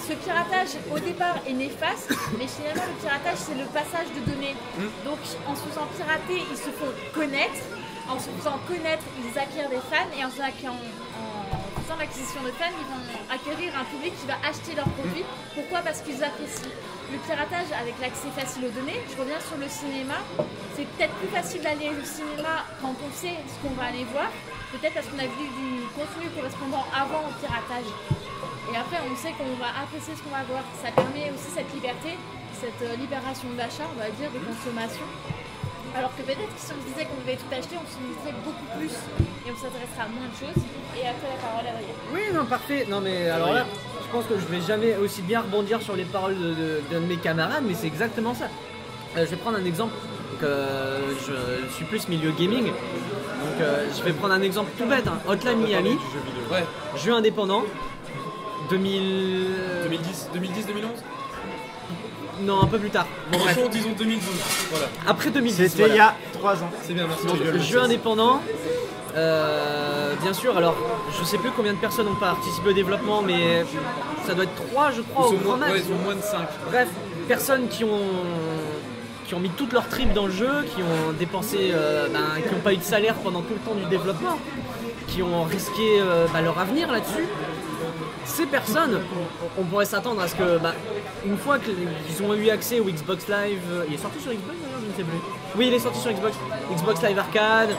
Ce piratage, au départ, est néfaste, mais finalement, le piratage, c'est le passage de données. Donc, en se faisant pirater, ils se font connaître. En se faisant connaître, ils acquièrent des fans, et en faisant l'acquisition de fans, ils vont acquérir un public qui va acheter leurs produits. Pourquoi ? Parce qu'ils apprécient. Le piratage, avec l'accès facile aux données, je reviens sur le cinéma, c'est peut-être plus facile d'aller au cinéma quand on sait ce qu'on va aller voir, peut-être parce qu'on a vu du contenu correspondant avant au piratage. Et après, on sait qu'on va apprécier ce qu'on va voir. Ça permet aussi cette liberté, cette libération d'achat, on va dire, de consommation. Alors que peut-être que si on se disait qu'on devait tout acheter, on se limiterait beaucoup plus et on s'intéressera à moins de choses. Et après, la parole à Adrien. Oui, non, parfait. Non, mais alors là, je pense que je vais jamais aussi bien rebondir sur les paroles d'un de mes camarades, mais c'est exactement ça. Je vais prendre un exemple. Donc, je suis plus milieu gaming. Donc, je vais prendre un exemple tout bête. Hein. Hotline Miami, jeu indépendant. 2010, 2011 Non, un peu plus tard. Bon, disons 2012. Voilà. Après 2010. C'était voilà. il y a 3 ans. C'est bien, merci. Donc, jeu indépendant. Bien sûr, alors je sais plus combien de personnes ont participé au développement, mais ça doit être 3, je crois, au grand max. Ils sont moins de 5. Bref, personnes qui ont mis toute leur trip dans le jeu, qui ont dépensé, qui n'ont pas eu de salaire pendant tout le temps du développement, qui ont risqué leur avenir là-dessus. Ces personnes, on pourrait s'attendre à ce que, une fois qu'ils ont eu accès au Xbox Live, il est sorti sur Xbox d'ailleurs, je ne sais plus. Oui, il est sorti sur Xbox Live Arcade,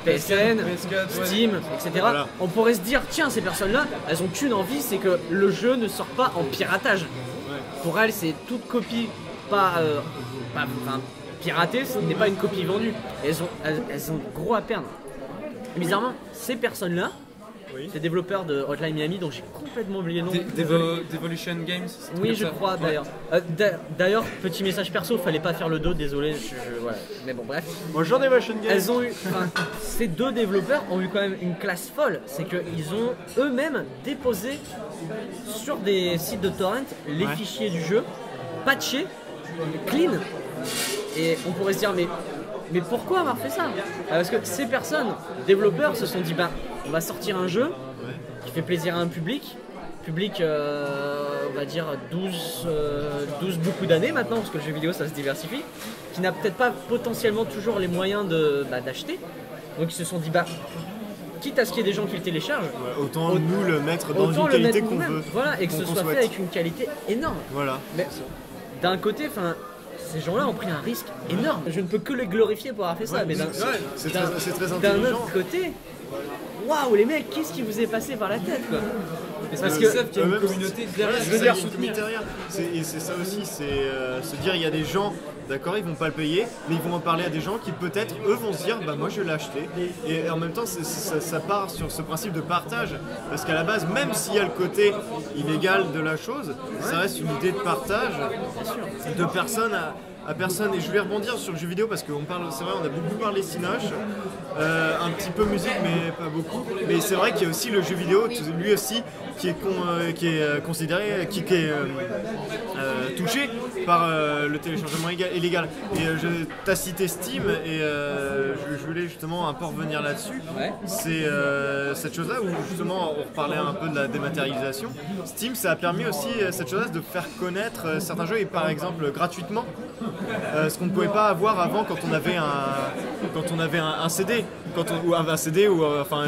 PSN, PS4, Steam, etc. Voilà. On pourrait se dire, tiens, ces personnes-là, elles ont qu'une envie, c'est que le jeu ne sort pas en piratage. Pour elles, c'est toute copie piratée, ce n'est pas une copie vendue. Et elles ont gros à perdre. Et bizarrement, ces personnes-là, ces développeurs de Hotline Miami, dont j'ai complètement oublié le nom. Devolution Games. Oui, je crois d'ailleurs. D'ailleurs, petit message perso, fallait pas faire le dos, désolé. Voilà. Mais bon, bref. Bonjour Devolution Games. Elles ont eu, ces deux développeurs ont eu quand même une classe folle. C'est qu'ils ont eux-mêmes déposé sur des sites de torrent les fichiers du jeu, patchés, clean. Et on pourrait se dire, mais pourquoi avoir fait ça? Parce que ces personnes, développeurs, se sont dit, on va sortir un jeu qui fait plaisir à un public, on va dire 12 beaucoup d'années maintenant, parce que le jeu vidéo ça se diversifie, qui n'a peut-être pas potentiellement toujours les moyens d'acheter. Donc ils se sont dit, quitte à ce qu'il y ait des gens qui le téléchargent, autant nous le mettre dans une qualité qu'on veut. Voilà, et que ce soit fait avec une qualité énorme. Voilà. Mais d'un côté, ces gens-là ont pris un risque énorme. Je ne peux que les glorifier pour avoir fait ça. Mais c'est très intelligent. D'un autre côté, waouh, les mecs, qu'est-ce qui vous est passé par la tête, quoi? Parce que savent qu'il y a une communauté derrière. Je veux dire, et c'est ça aussi, c'est se dire, il y a des gens, d'accord, ils vont pas le payer, mais ils vont en parler à des gens qui peut-être, eux, vont se dire, moi je vais l'acheter. Et en même temps, ça part sur ce principe de partage, parce qu'à la base, même s'il y a le côté illégal de la chose, ça reste une idée de partage de personne à personne. Et je voulais rebondir sur le jeu vidéo parce qu'on parle, c'est vrai, on a beaucoup parlé Cinoche, un petit peu musique mais pas beaucoup. Mais c'est vrai qu'il y a aussi le jeu vidéo, lui aussi, qui est considéré, qui est touché par le téléchargement illégal. Et t'as cité Steam et je voulais justement un peu revenir là-dessus. C'est cette chose-là où justement on reparlait un peu de la dématérialisation. Steam, ça a permis aussi cette chose-là de faire connaître certains jeux et par exemple gratuitement. Ce qu'on ne pouvait pas avoir avant quand on avait un CD, ou un CD ou enfin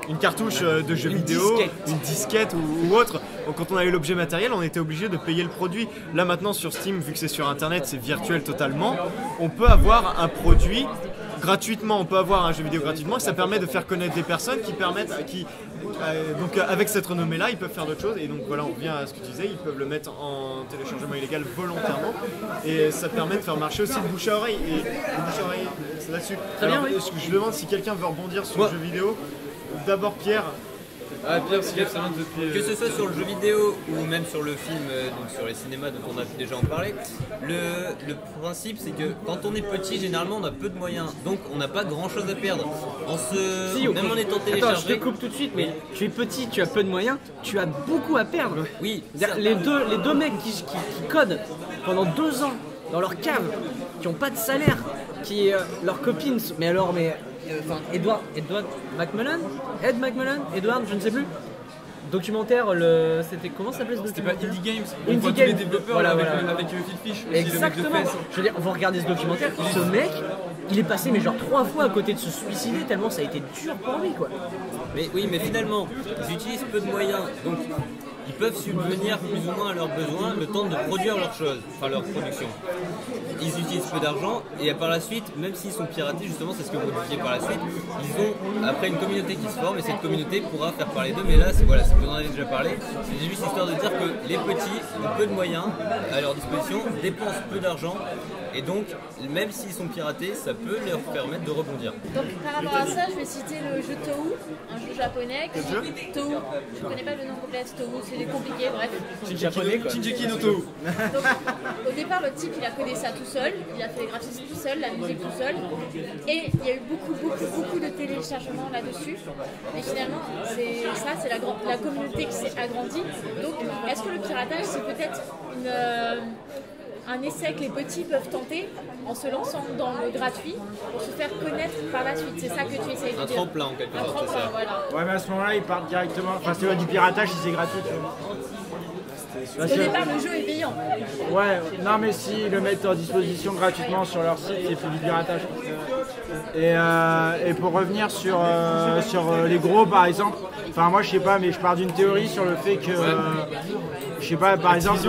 une cartouche de jeu vidéo, une disquette ou autre. Donc, quand on avait l'objet matériel, on était obligé de payer le produit. Là maintenant sur Steam, vu que c'est sur internet, c'est virtuel totalement, on peut avoir un produit gratuitement, on peut avoir un jeu vidéo gratuitement et ça permet de faire connaître des personnes qui permettent, donc avec cette renommée là ils peuvent faire d'autres choses et donc voilà on revient à ce que tu disais, ils peuvent le mettre en téléchargement illégal volontairement et ça permet de faire marcher aussi le bouche à oreille et le bouche à oreille c'est là-dessus. Alors, je demande si quelqu'un veut rebondir sur le jeu vidéo. D'abord Pierre. Pierre, ça vient depuis. Que ce soit sur le jeu vidéo ou même sur le film, donc sur les cinémas dont on a déjà en parlé, le principe c'est que quand on est petit, généralement on a peu de moyens, donc on n'a pas grand chose à perdre. Même en étant téléchargé. Attends, je te coupe tout de suite, mais tu es petit, tu as peu de moyens, tu as beaucoup à perdre. Oui. Les deux mecs qui codent pendant 2 ans dans leur cave, qui n'ont pas de salaire, qui leurs copines, Edward McMullen, Edward, je ne sais plus. Documentaire, c'était comment ça s'appelait ce documentaire? C'était pas Indie Games. On voit tous les développeurs avec Phil Fish. Exactement. Je veux dire, vous regardez ce documentaire, ce mec, il est passé mais genre 3 fois à côté de se suicider tellement ça a été dur pour lui quoi. Mais oui, mais finalement, ils utilisent peu de moyens, donc ils peuvent subvenir plus ou moins à leurs besoins le temps de produire leur production. Ils utilisent peu d'argent et par la suite, même s'ils sont piratés, justement, c'est ce que vous disiez par la suite, ils ont après une communauté qui se forme et cette communauté pourra faire parler d'eux. Mais là, c'est ce que vous en avez déjà parlé. C'est juste histoire de dire que les petits ont peu de moyens à leur disposition, dépensent peu d'argent. Et donc, même s'ils sont piratés, ça peut leur permettre de rebondir. Donc, par rapport à ça, je vais citer le jeu Touhou, un jeu japonais. Touhou, je ne connais pas le nom complet de Touhou, c'est compliqué, bref. C'est japonais quoi. Shinjeki no Touhou. Donc, au départ, le type, il a codé ça tout seul, il a fait les graphismes tout seul, la musique tout seul. Et il y a eu beaucoup de téléchargements là-dessus. Et finalement, c'est la communauté qui s'est agrandie. Donc, est-ce que le piratage, c'est peut-être un essai que les petits peuvent tenter en se lançant dans le gratuit pour se faire connaître par la suite? C'est ça que tu essayes de dire. Un tremplin en quelque sorte, c'est ça. Voilà. Ouais, mais à ce moment-là, ils partent directement. Enfin, c'est du piratage si c'est gratuit. Au départ, le jeu est payant. Ouais, non, mais s'ils le mettent en disposition gratuitement sur leur site, c'est plus du piratage. Et pour revenir sur les gros, par exemple, enfin, moi je sais pas, mais je pars d'une théorie sur le fait que, je sais pas, par exemple.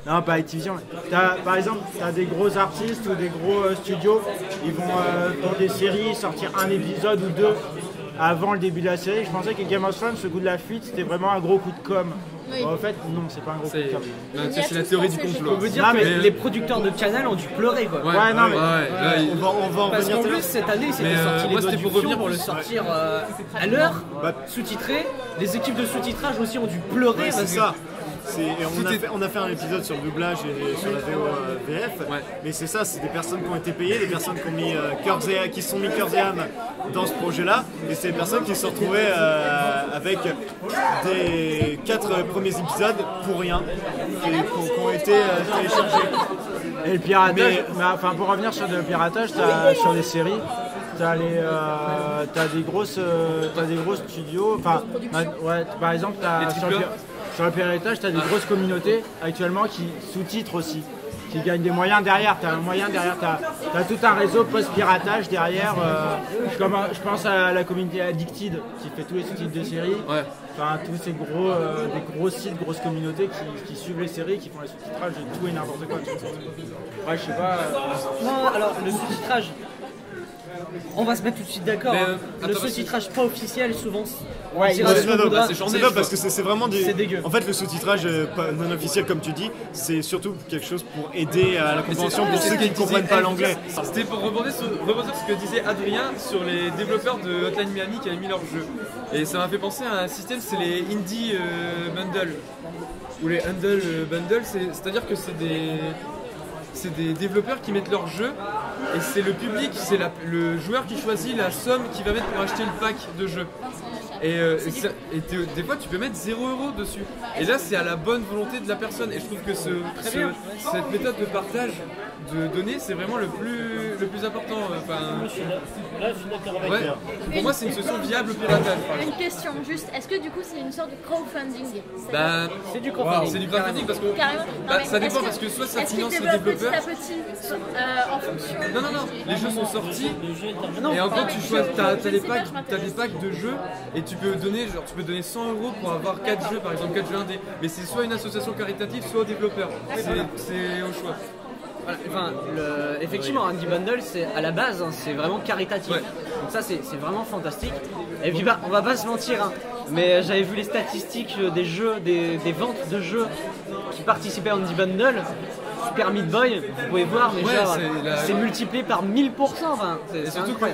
Non, pas Activision. Par exemple, tu as des gros artistes ou des gros studios, ils vont pour des séries sortir un épisode ou deux avant le début de la série. Je pensais que Game of Thrones, ce coup de la fuite, c'était vraiment un gros coup de com'. Oui. En fait, non, c'est pas un gros coup de com'. C'est la théorie du complot. On veut dire Non, que mais les producteurs de Canal ont dû pleurer quoi. Ouais, non, mais. On va en Parce revenir qu'en tout à plus l'heure. cette année c'était Mais, sorti moi, les c'était doigts pour du revenir pion pour le plus- sortir à l'heure, Bah, sous-titré. Les équipes de sous-titrage aussi ont dû pleurer Ouais, c'est parce que ça. On a fait un épisode sur le doublage et sur la VO VF, mais c'est ça, c'est des personnes qui ont été payées, des personnes qui ont mis qui se sont mis cœurs et âme dans ce projet-là, et c'est des personnes qui se sont retrouvées avec des 4 premiers épisodes pour rien, qui ont été téléchargés. Et le piratage, enfin pour revenir sur le piratage, sur les séries, t'as des gros studios, enfin ouais, par exemple sur le piratage, t'as des grosses communautés actuellement qui sous-titrent aussi, qui gagnent des moyens derrière, t'as tout un réseau post-piratage derrière, je pense à la communauté Addicted qui fait tous les sous-titres de séries. Enfin, tous ces des gros sites, grosses communautés qui suivent les séries, qui font les sous-titrages de tout et n'importe quoi. Ouais, je sais pas. non, alors le sous-titrage. On va se mettre tout de suite d'accord. Mais, Le sous-titrage pas officiel souvent. Ouais, dira ce qu'on voudra. C'est pas parce que c'est vraiment C'est dégueu. En fait, le sous-titrage non officiel, comme tu dis, c'est surtout quelque chose pour aider à la compréhension pour ceux qui ne comprennent pas l'anglais. C'était pour rebondir sur ce que disait Adrien sur les développeurs de Hotline Miami qui avaient mis leur jeu. Et ça m'a fait penser à un système, c'est les Indie Bundle. Ou les Handle Bundle, c'est-à-dire que c'est des développeurs qui mettent leur jeu et c'est le public, c'est le joueur qui choisit la somme qu'il va mettre pour acheter le pack de jeu. Et des fois tu peux mettre 0€ dessus. Et là c'est à la bonne volonté de la personne. Et je trouve que cette méthode de partage de données c'est vraiment le plus important. Là, je suis d'accord avec toi. Pour moi c'est une solution viable au piratage. Une question juste, est-ce que du coup c'est une sorte de crowdfunding? C'est du crowdfunding. C'est du crowdfunding parce que Carrément. ça dépend parce que soit ça finance les développeurs. Petit à petit en fonction. Non, les jeux sont sortis et en gros tu choisis, t'as des packs de jeux et tu peux donner 100€ pour avoir 4 jeux, par exemple 4 jeux indés. Mais c'est soit une association caritative, soit aux développeurs. C'est au choix. Voilà, enfin, effectivement, Indie Bundle, c'est à la base, hein, c'est vraiment caritatif. Ouais. Donc ça, c'est vraiment fantastique. Et puis, on va pas se mentir, hein, mais j'avais vu les statistiques des jeux, des ventes de jeux qui participaient à Indie Bundle. Super Meat Boy, vous pouvez voir, mais c'est multiplié par 1000%. Enfin, et surtout que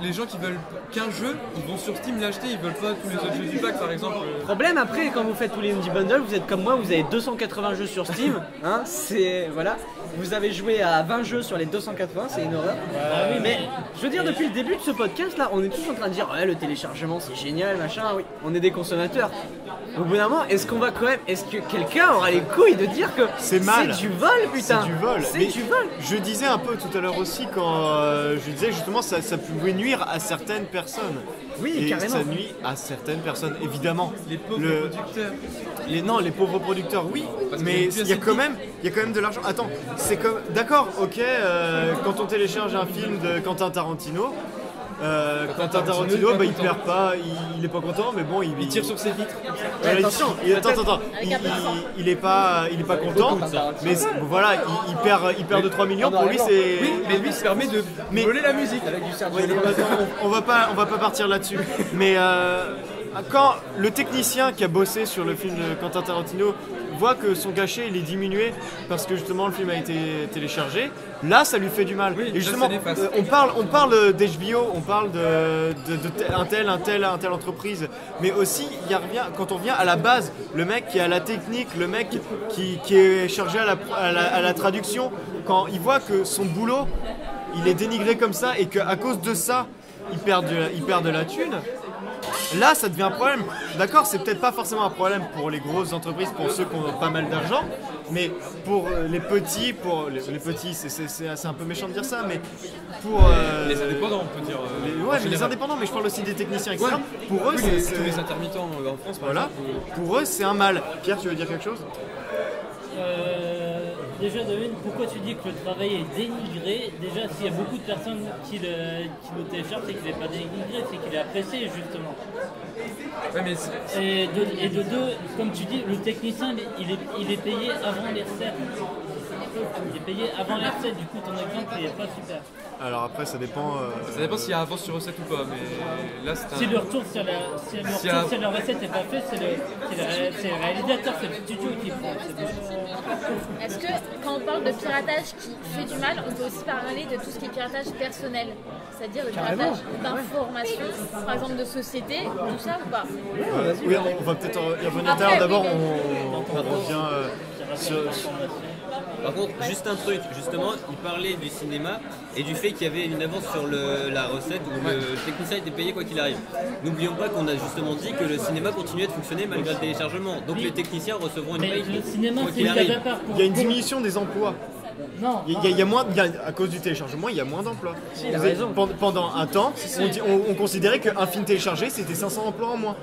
les gens qui veulent qu'un jeu, ils vont sur Steam l'acheter, ils veulent pas tous les autres jeux du pack par exemple. Problème après, quand vous faites tous les Indie Bundle, vous êtes comme moi, vous avez 280 jeux sur Steam. Hein, voilà. Vous avez joué à 20 jeux sur les 280, c'est une horreur. Oui, mais je veux dire, depuis le début de ce podcast là, on est tous en train de dire ouais, le téléchargement c'est génial, machin, oui. On est des consommateurs. Au bout d'un moment, est-ce que quelqu'un aura les couilles de dire que c'est mal, c'est du vol, putain. C'est du vol. C'est du vol. Je disais un peu tout à l'heure aussi quand je disais justement ça pouvait nuire à certaines personnes. Oui, et carrément. ça nuit à certaines personnes, évidemment. Les pauvres producteurs. Les pauvres producteurs, oui, mais il y a quand même de l'argent. Attends, c'est comme, d'accord, ok, quand on télécharge un film de Quentin Tarantino, Quentin Tarantino, il perd pas, il est pas content, mais bon, il tire sur ses vitres. Attention, il est pas content, mais voilà, il perd de 3 millions. Pour lui, c'est. Oui, mais lui, ça permet de voler la musique avec du Sergio Leone. On va pas partir là-dessus, mais quand le technicien qui a bossé sur le film de Quentin Tarantino voit que son cachet il est diminué parce que justement le film a été téléchargé, là ça lui fait du mal. Oui, et justement on parle d'HBO, on parle de un tel entreprise, mais aussi quand on vient à la base, le mec qui a la technique, le mec qui est chargé à la traduction, quand il voit que son boulot il est dénigré comme ça et qu'à cause de ça il perd de la thune. Là, ça devient un problème. D'accord, c'est peut-être pas forcément un problème pour les grosses entreprises, pour ceux qui ont pas mal d'argent, mais pour les petits, c'est un peu méchant de dire ça, mais pour les indépendants, on peut dire. Les indépendants, mais je parle aussi des techniciens, etc. Ouais. Pour eux, c'est tous les intermittents en France. Voilà. Pour eux, c'est un mal. Pierre, tu veux dire quelque chose? déjà de une, pourquoi tu dis que le travail est dénigré? Déjà, s'il y a beaucoup de personnes qui le téléchargent, c'est qu'il n'est pas dénigré, c'est qu'il est apprécié justement. Ouais, mais Et de deux, comme tu dis, le technicien il est payé avant les recettes. Il est payé avant les recettes, du coup ton exemple il est pas super. Alors après, ça dépend. ça dépend s'il y a avance sur recette ou pas, mais là c'est un. Si le retour sur la recette n'est pas fait, c'est le réalisateur, c'est le studio qui prend. Est-ce que quand on parle de piratage qui fait du mal, on peut aussi parler de tout ce qui est piratage personnel, c'est-à-dire le piratage d'informations, par exemple de société, tout ça ou pas? Oui, on va peut-être y revenir tout à l'heure. D'abord, on revient sur. Par contre, juste un truc, justement, il parlait du cinéma et du fait qu'il y avait une avance sur la recette où le technicien était payé quoi qu'il arrive. N'oublions pas qu'on a justement dit que le cinéma continuait de fonctionner malgré le téléchargement. Donc les techniciens recevront une paye le cinéma, quoi c'est qu'il une arrive. case à part. Il y a une diminution des emplois. Non. Il y a moins, à cause du téléchargement, il y a moins d'emplois. il a raison. Pendant un temps, on considérait qu'un film téléchargé, c'était 500 emplois en moins.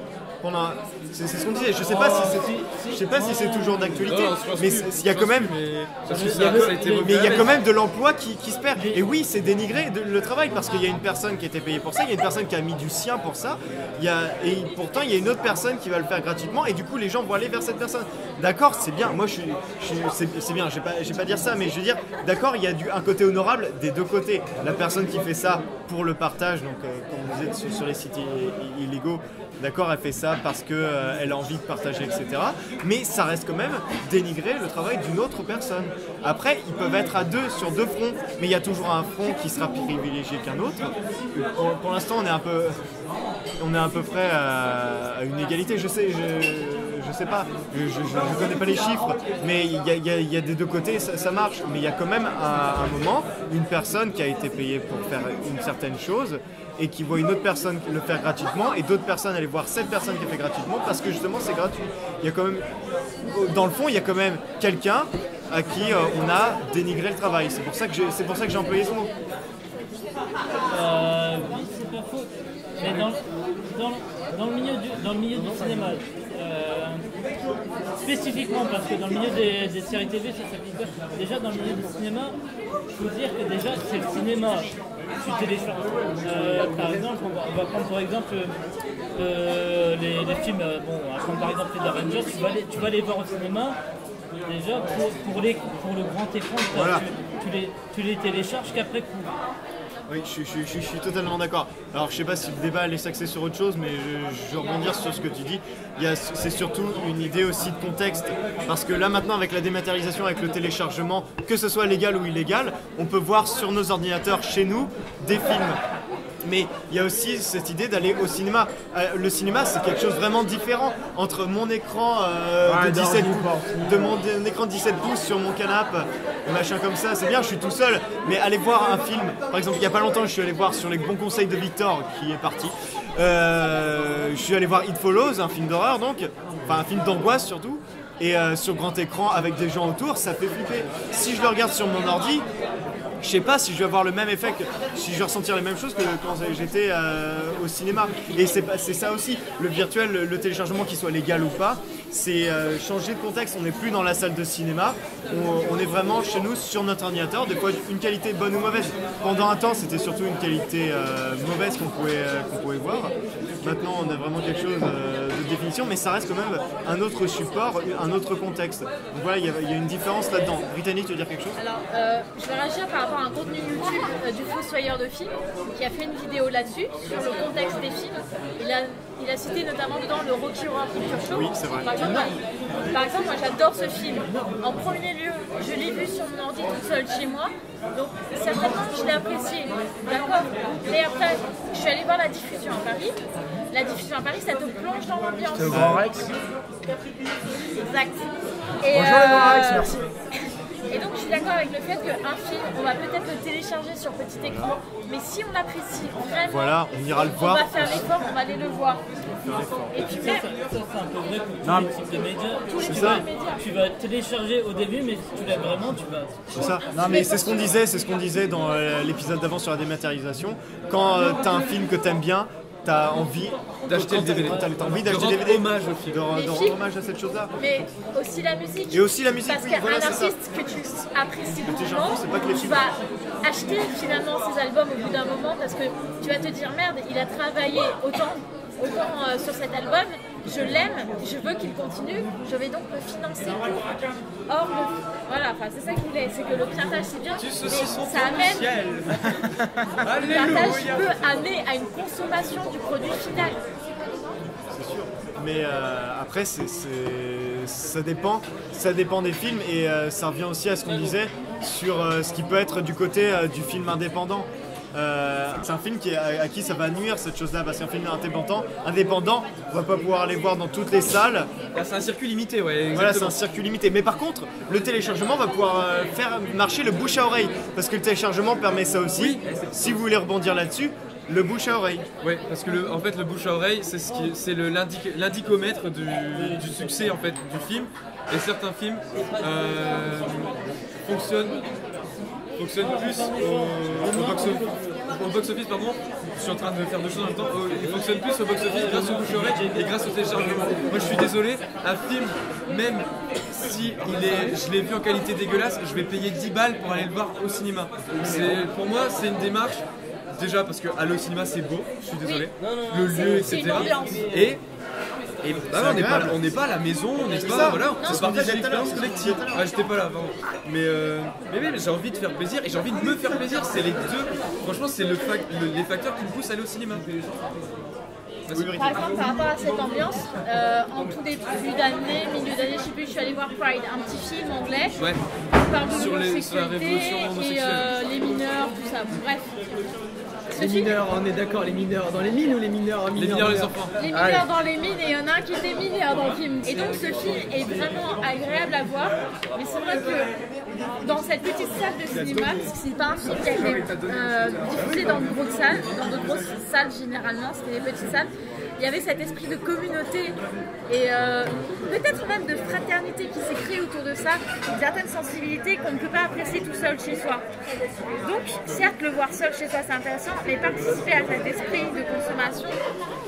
C'est ce qu'on disait. Je sais pas si c'est toujours d'actualité, mais il y a quand même, il y a quand même de l'emploi qui se perd. Et oui, c'est dénigré le travail parce qu'il y a une personne qui était payée pour ça, il y a une personne qui a mis du sien pour ça, et pourtant il y a une autre personne qui va le faire gratuitement, et du coup les gens vont aller vers cette personne. D'accord, c'est bien. Moi, c'est bien. Je vais pas dire ça, mais je veux dire, d'accord, il y a un côté honorable des deux côtés. La personne qui fait ça pour le partage, donc quand vous êtes sur les sites illégaux. D'accord, elle fait ça parce qu'elle a envie de partager, etc. Mais ça reste quand même dénigrer le travail d'une autre personne. Après, ils peuvent être à deux sur deux fronts, mais il y a toujours un front qui sera privilégié qu'un autre. Pour l'instant, on est à peu près à une égalité. Je sais pas, je connais pas les chiffres, mais il y a des deux côtés, ça marche. Mais il y a quand même à un moment une personne qui a été payée pour faire une certaine chose et qui voit une autre personne le faire gratuitement et d'autres personnes aller voir cette personne qui fait gratuitement parce que justement c'est gratuit. Il y a quand même, dans le fond, il y a quand même quelqu'un à qui on a dénigré le travail. C'est pour ça que j'ai employé ce mot. Oui, c'est pas faux. Mais dans le milieu du cinéma, spécifiquement, parce que dans le milieu des séries TV, ça s'applique pas. Déjà, dans le milieu du cinéma, je peux dire que déjà, c'est le cinéma. Tu télécharges. Par exemple, on va prendre par exemple les films. Bon, on va prendre par exemple les Avengers. Tu vas les voir au cinéma. Déjà, pour le grand écran, voilà. tu les télécharges qu'après coup. Oui, je suis totalement d'accord. Alors, je sais pas si le débat allait s'axer sur autre chose, mais je vais rebondir sur ce que tu dis. C'est surtout une idée aussi de contexte. Parce que là, maintenant, avec la dématérialisation, avec le téléchargement, que ce soit légal ou illégal, on peut voir sur nos ordinateurs, chez nous, des films. Mais il y a aussi cette idée d'aller au cinéma. Le cinéma, c'est quelque chose vraiment différent entre mon écran de 17 pouces, mon écran de 17 pouces sur mon canapé, machin comme ça. C'est bien, je suis tout seul. Mais aller voir un film, par exemple, il n'y a pas longtemps, je suis allé voir sur les bons conseils de Victor, qui est parti. Je suis allé voir It Follows, un film d'horreur donc, enfin un film d'angoisse surtout. Et sur grand écran avec des gens autour, ça fait flipper. Si je le regarde sur mon ordi, je sais pas si je vais avoir le même effet, si je vais ressentir les mêmes choses que quand j'étais au cinéma. Et c'est ça aussi, le virtuel, le téléchargement, qu'il soit légal ou pas, c'est changer de contexte. On n'est plus dans la salle de cinéma, on est vraiment chez nous sur notre ordinateur, des fois une qualité bonne ou mauvaise. Pendant un temps, c'était surtout une qualité mauvaise qu'on pouvait voir. Maintenant, on a vraiment quelque chose de définition, mais ça reste quand même un autre support, un autre contexte. Donc voilà, il y a une différence là-dedans. Brittany, tu veux dire quelque chose? Alors, je vais réagir par rapport à un contenu YouTube du Fossoyeur de films qui a fait une vidéo là-dessus, sur le contexte des films. Il a cité notamment dedans le Rocky Horror Picture Show. Oui, c'est vrai. Par exemple, moi j'adore ce film. En premier lieu, je l'ai vu sur mon ordi toute seule chez moi. Donc certainement je l'ai apprécié. D'accord. Mais après, je suis allée voir la diffusion à Paris. La diffusion à Paris, ça te plonge dans l'ambiance. C'est au Grand Rex. Exact. Et, bonjour le Grand Rex, merci. Et donc je suis d'accord avec le fait qu'un film, on va peut-être le télécharger sur petit écran, mais si on l'apprécie vraiment, voilà, on ira le on voir. va faire l'effort, on va aller le voir. Et puis Ça, c'est un peu vrai pour tous les types de médias. C'est ça. Tu vas télécharger au début, mais si tu l'aimes vraiment, tu vas... C'est ça. Non, mais c'est ce qu'on disait dans l'épisode d'avant sur la dématérialisation. Quand tu as un film que tu aimes bien, t'as envie d'acheter le DVD. T'as envie d'acheter De le rendre DVD. hommage au film. De rendre films. hommage à cette chose-là. Mais aussi la musique. Et aussi la musique, Parce oui, qu'un voilà, c'est ça. artiste que tu apprécies téléchargement, beaucoup, c'est pas que les tu films. vas acheter finalement ses albums au bout d'un moment parce que tu vas te dire merde, il a travaillé autant sur cet album, je l'aime, je veux qu'il continue, je vais donc me financer pour. Or, voilà, enfin, c'est ça qu'il voulait, c'est que le piratage c'est bien, mais ça amène. Le piratage peut amener à une consommation du produit final. C'est sûr. Mais après, ça dépend des films et ça revient aussi à ce qu'on disait sur ce qui peut être du côté du film indépendant. C'est un film à qui ça va nuire cette chose-là, parce qu'un film indépendant, on va pas pouvoir aller voir dans toutes les salles. C'est un circuit limité, ouais. Exactement. Voilà, c'est un circuit limité. Mais par contre, le téléchargement va pouvoir faire marcher le bouche à oreille, parce que le téléchargement permet ça aussi. Oui. Si vous voulez rebondir là-dessus, le bouche à oreille. Oui, parce que en fait, le bouche à oreille, c'est l'indicomètre du succès en fait du film. Et certains films fonctionnent plus au box-office, pardon. Je suis en train de faire deux choses en même temps. Il fonctionne plus au box-office grâce au bouche-oreille et grâce au téléchargement. Moi, je suis désolé, un film, même si je l'ai vu en qualité dégueulasse, je vais payer 10 balles pour aller le voir au cinéma. Pour moi, c'est une démarche. Déjà parce que aller au cinéma c'est beau, je suis désolé. Le lieu, etc. Et bah on n'est pas à la maison, on n'est pas. Voilà, c'est partage l'expérience collective. Ah, j'étais pas là, pardon. Mais j'ai envie de faire plaisir et j'ai envie de me faire plaisir. C'est les deux. Franchement, c'est les facteurs qui me poussent à aller au cinéma. Par exemple, par rapport à cette ambiance, en tout début d'année, milieu d'année, je sais plus, je suis allée voir Pride, un petit film anglais qui parle de l'homosexualité et les mineurs, tout ça. Bref. Les mineurs, on est d'accord, les mineurs dans les mines ou les mineurs en mineurs? Les mineurs, les enfants. Les mineurs dans les mines, et il y en a un qui était mineur dans le film. Et donc ce film est vraiment agréable à voir. Mais c'est vrai que dans cette petite salle de cinéma, parce que c'est pas un film qui a été diffusé dans de grosses salles généralement, c'était des petites salles, il y avait cet esprit de communauté et peut-être même de fraternité qui s'est créé autour de ça, une certaine sensibilité qu'on ne peut pas apprécier tout seul chez soi. Donc, certes, le voir seul chez soi c'est intéressant, mais participer à cet esprit de consommation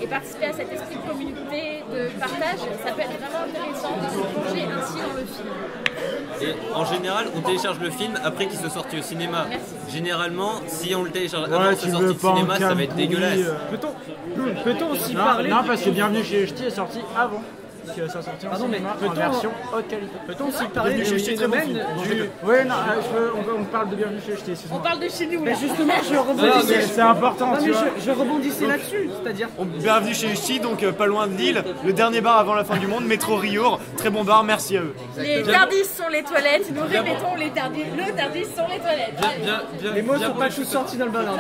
et participer à cet esprit de communauté, de partage, ça peut être vraiment intéressant de se plonger ainsi dans le film. Et en général, on télécharge le film après qu'il soit sorti au cinéma. Merci. Généralement, si on le télécharge avant sa sortie au cinéma, ça va être dégueulasse. Peut-on aussi parler Non, parce que Bienvenue chez les Ch'tis est sorti avant que ça sorti en cinéma en version haute qualité. Peut-on aussi parler du phénomène du... Oui, non, on parle de Bienvenue chez les Ch'tis. On parle de chez nous là. Justement, je rebondissais. C'est important, Non, tu mais vois. je rebondissais là-dessus, c'est-à-dire... Bienvenue chez les Ch'tis, donc pas loin de Lille, le dernier bar avant la fin du monde, Métro Riour, très bon bar, merci à eux. Les Tardis sont les toilettes, nous répétons le Tardis sont les toilettes. Les mots sont pas tous sortis dans le ballon.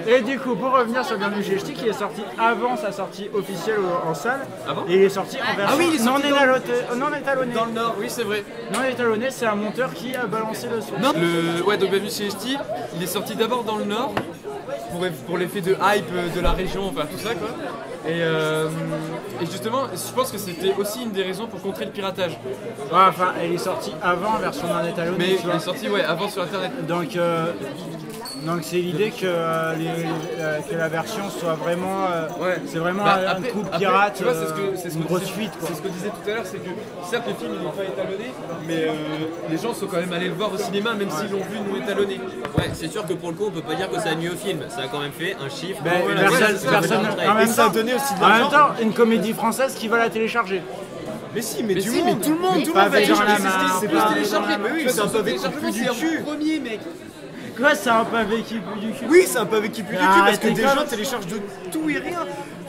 Et du coup, pour revenir sur Bienvenue chez les Ch'tis, qui est sorti avant sa sortie officielle en salle, et il est sorti en version non étalonné. Dans le Nord, oui, c'est vrai. Non étalonné, c'est un monteur qui a balancé le son. Ouais, donc Bienvenue chez les Ch'tis, il est sorti d'abord dans le Nord pour l'effet de hype de la région, enfin tout ça quoi. Et justement, je pense que c'était aussi une des raisons pour contrer le piratage. Ouais, enfin, elle est sortie avant en version non étalonnée. Mais tu vois. elle est sortie avant sur internet. Donc c'est l'idée que la version soit vraiment, c'est vraiment un coup pirate, tu vois, c'est une grosse fuite quoi. C'est ce que je disais tout à l'heure, c'est que certes le film il n'est pas étalonné, mais les gens sont quand même allés le voir au cinéma même s'ils l'ont vu non étalonné. Ouais, c'est sûr que pour le coup on peut pas dire que ça a nuit au film, ça a quand même fait un chiffre. Personne en même temps, donné aussi de l'argent. En même temps, une comédie française qui va la télécharger. Mais si, mais tout le monde va télécharger. C'est pas téléchargé, mais oui, c'est un pavé qui pue du cul. Premier mec. Quoi, c'est un pavé qui pue du cul? Oui, c'est un pavé qui pue du cul parce que des gens téléchargent de tout et rien.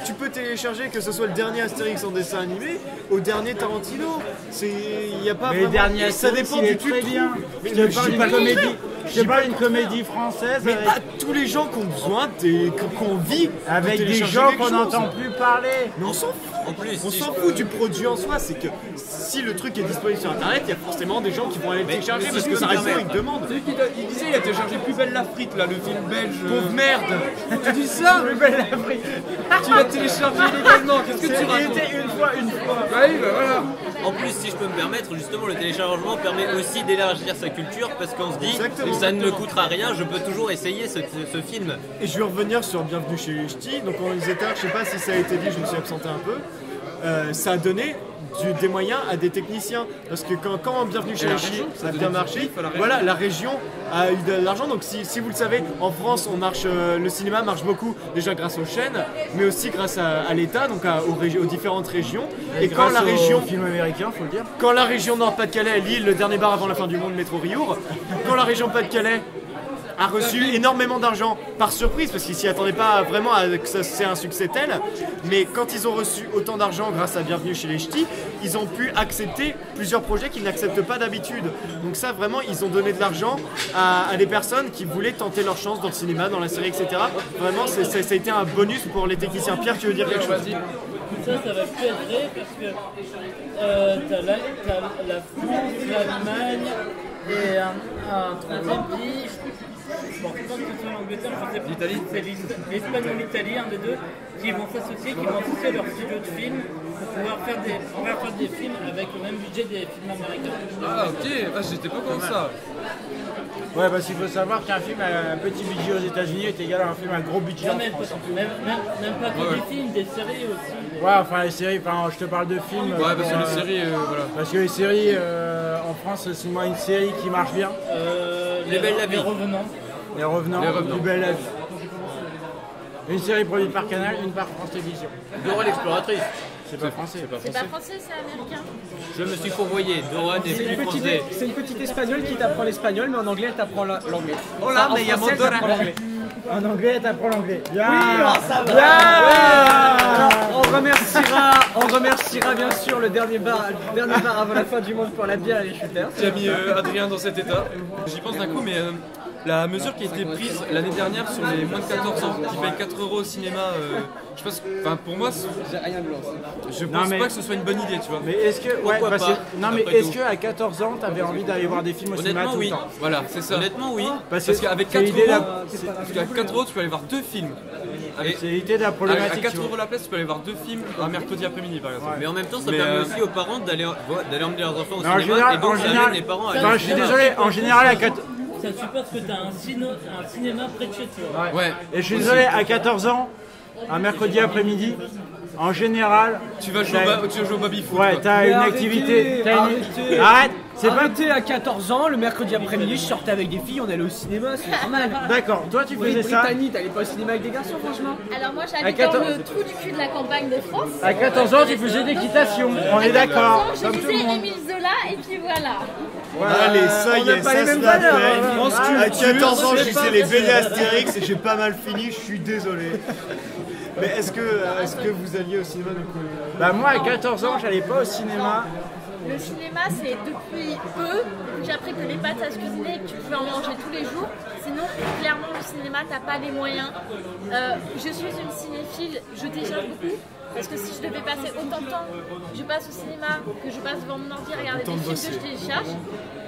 Tu peux télécharger que ce soit le dernier Astérix en dessin animé au dernier Tarantino. Il y a pas mais vraiment... le dernier Astérix, ça dépend du très bien. Je parle d'une comédie française. Mais à tous les gens qui ont besoin, qu'on vit avec des gens qu'on n'entend plus parler. Mais on s'en fout. En plus, on s'en fout du produit en soi, c'est que si le truc est disponible sur internet, il y a forcément des gens qui vont aller le télécharger parce que ça répond à une demande. Il disait il a téléchargé Plus belle la frite là, le film belge. Pauvre merde. Tu dis ça? Plus belle la frite. Tu vas téléchargé illégalement, qu'est-ce que tu racontes? Une fois. Oui, bah voilà. En plus, si je peux me permettre, justement, le téléchargement permet aussi d'élargir sa culture parce qu'on se dit Exactement. que ça ne me coûtera rien, je peux toujours essayer ce film. Et je vais revenir sur Bienvenue chez les Ch'tis. Donc on les éteint, je sais pas si ça a été dit, je me suis absenté un peu. Ça a donné des moyens à des techniciens. Parce que quand Bienvenue chez les Ch'tis a bien marché, voilà, la région a eu de l'argent. Donc si vous le savez, en France, le cinéma marche beaucoup déjà grâce aux chaînes, mais aussi grâce à l'État, donc aux différentes régions. Et quand la région, film américain, faut le dire. quand la région Nord-Pas-de-Calais, Lille, le dernier bar avant la fin du monde, métro Riour, quand la région Pas-de-Calais a reçu énormément d'argent par surprise parce qu'ils s'y attendaient pas vraiment à que c'est un succès tel, mais quand ils ont reçu autant d'argent grâce à Bienvenue chez les Ch'tis, ils ont pu accepter plusieurs projets qu'ils n'acceptent pas d'habitude. Donc ça vraiment ils ont donné de l'argent à des personnes qui voulaient tenter leur chance dans le cinéma, dans la série, etc. Vraiment ça a été un bonus pour les techniciens. Pierre, tu veux dire quelque chose? Ça va plus être vrai parce que t'as la France, l'Allemagne et un troisième pays. Bon, je pense que c'est l'Angleterre, je sais pas. L'Italie. C'est l'Espagne ou l'Italie, un des deux, qui vont s'associer, qui vont associer leur studio de films pour pouvoir faire des films avec le même budget des films américains. Ah ok, j'étais pas comme ça. Ouais, parce qu'il faut savoir qu'un film à un petit budget aux États-Unis est égal à un film à un gros budget en France. Même pas que des films, des séries aussi. Ouais, enfin les séries, je te parle de films. Ouais, parce que les séries, voilà. Parce que les séries en France, c'est moi une série qui marche bien. Les Belles la Vie. Les Revenants, Plus belle la vie. Une série produite par Canal, une par France Télévisions. Dora l'exploratrice. C'est pas français. C'est pas français, c'est américain. Je me suis fourvoyé, Dora n'est plus français. C'est une petite espagnole qui t'apprend l'espagnol, mais en anglais elle t'apprend l'anglais. Oh là, mais il y a mon Dora. En anglais, t'apprends l'anglais. Oui, ça va. Alors, on remerciera bien sûr le dernier bar avant la fin du monde pour la bière et les shooters. Qui a mis Adrien dans cet état. J'y pense d'un coup, mais la mesure qui a été prise l'année dernière sur les moins de 14 ans qui payent 4 € au cinéma, je pense, enfin pour moi, je pense pas que ce soit une bonne idée, tu vois. Mais est-ce que, est-ce que à 14 ans, t'avais envie d'aller voir des films au cinéma tout le temps? Voilà, c'est ça. Honnêtement, oui. Parce qu'avec 4 €, tu peux aller voir 2 films. C'est l'idée de la problématique. À 4 € la place, tu peux aller voir 2 films un mercredi après-midi par exemple. Mais en même temps, ça permet aussi aux parents d'aller emmener leurs enfants au cinéma et donc les parents à je suis désolé, en général à 14 Ça suppose que tu as un cinéma près de chez toi. Ouais. Et je suis désolé, à 14 ans, un mercredi après-midi, en général, tu vas jouer au baby-foot. Ouais, t'as une activité. Arrête. Arrêtez à 14 ans, le mercredi après-midi, je sortais avec des filles, on allait au cinéma, c'est normal. D'accord, toi tu faisais ça. Brittany, t'allais pas au cinéma avec des garçons, franchement? Alors moi j'habite dans le trou du cul de la campagne de France. À 14 ans, tu faisais d'équitation, on est d'accord. Je lisais Émile Zola et puis voilà. Allez, ça y est, ça se l'a fait. À 14 ans, je lisais les BD Astérix et j'ai pas mal fini, je suis désolé. Mais est-ce que vous alliez au cinéma donc Bah moi à 14 ans, j'allais pas au cinéma. Le cinéma, c'est depuis peu que j'ai appris que les pâtes à se cuisiner et que tu pouvais en manger tous les jours. Sinon, clairement, le cinéma, t'as pas les moyens. Je suis une cinéphile, je télécharge beaucoup. Parce que si je devais passer autant de temps que je passe au cinéma, que je passe devant mon ordi à regarder des films que je télécharge,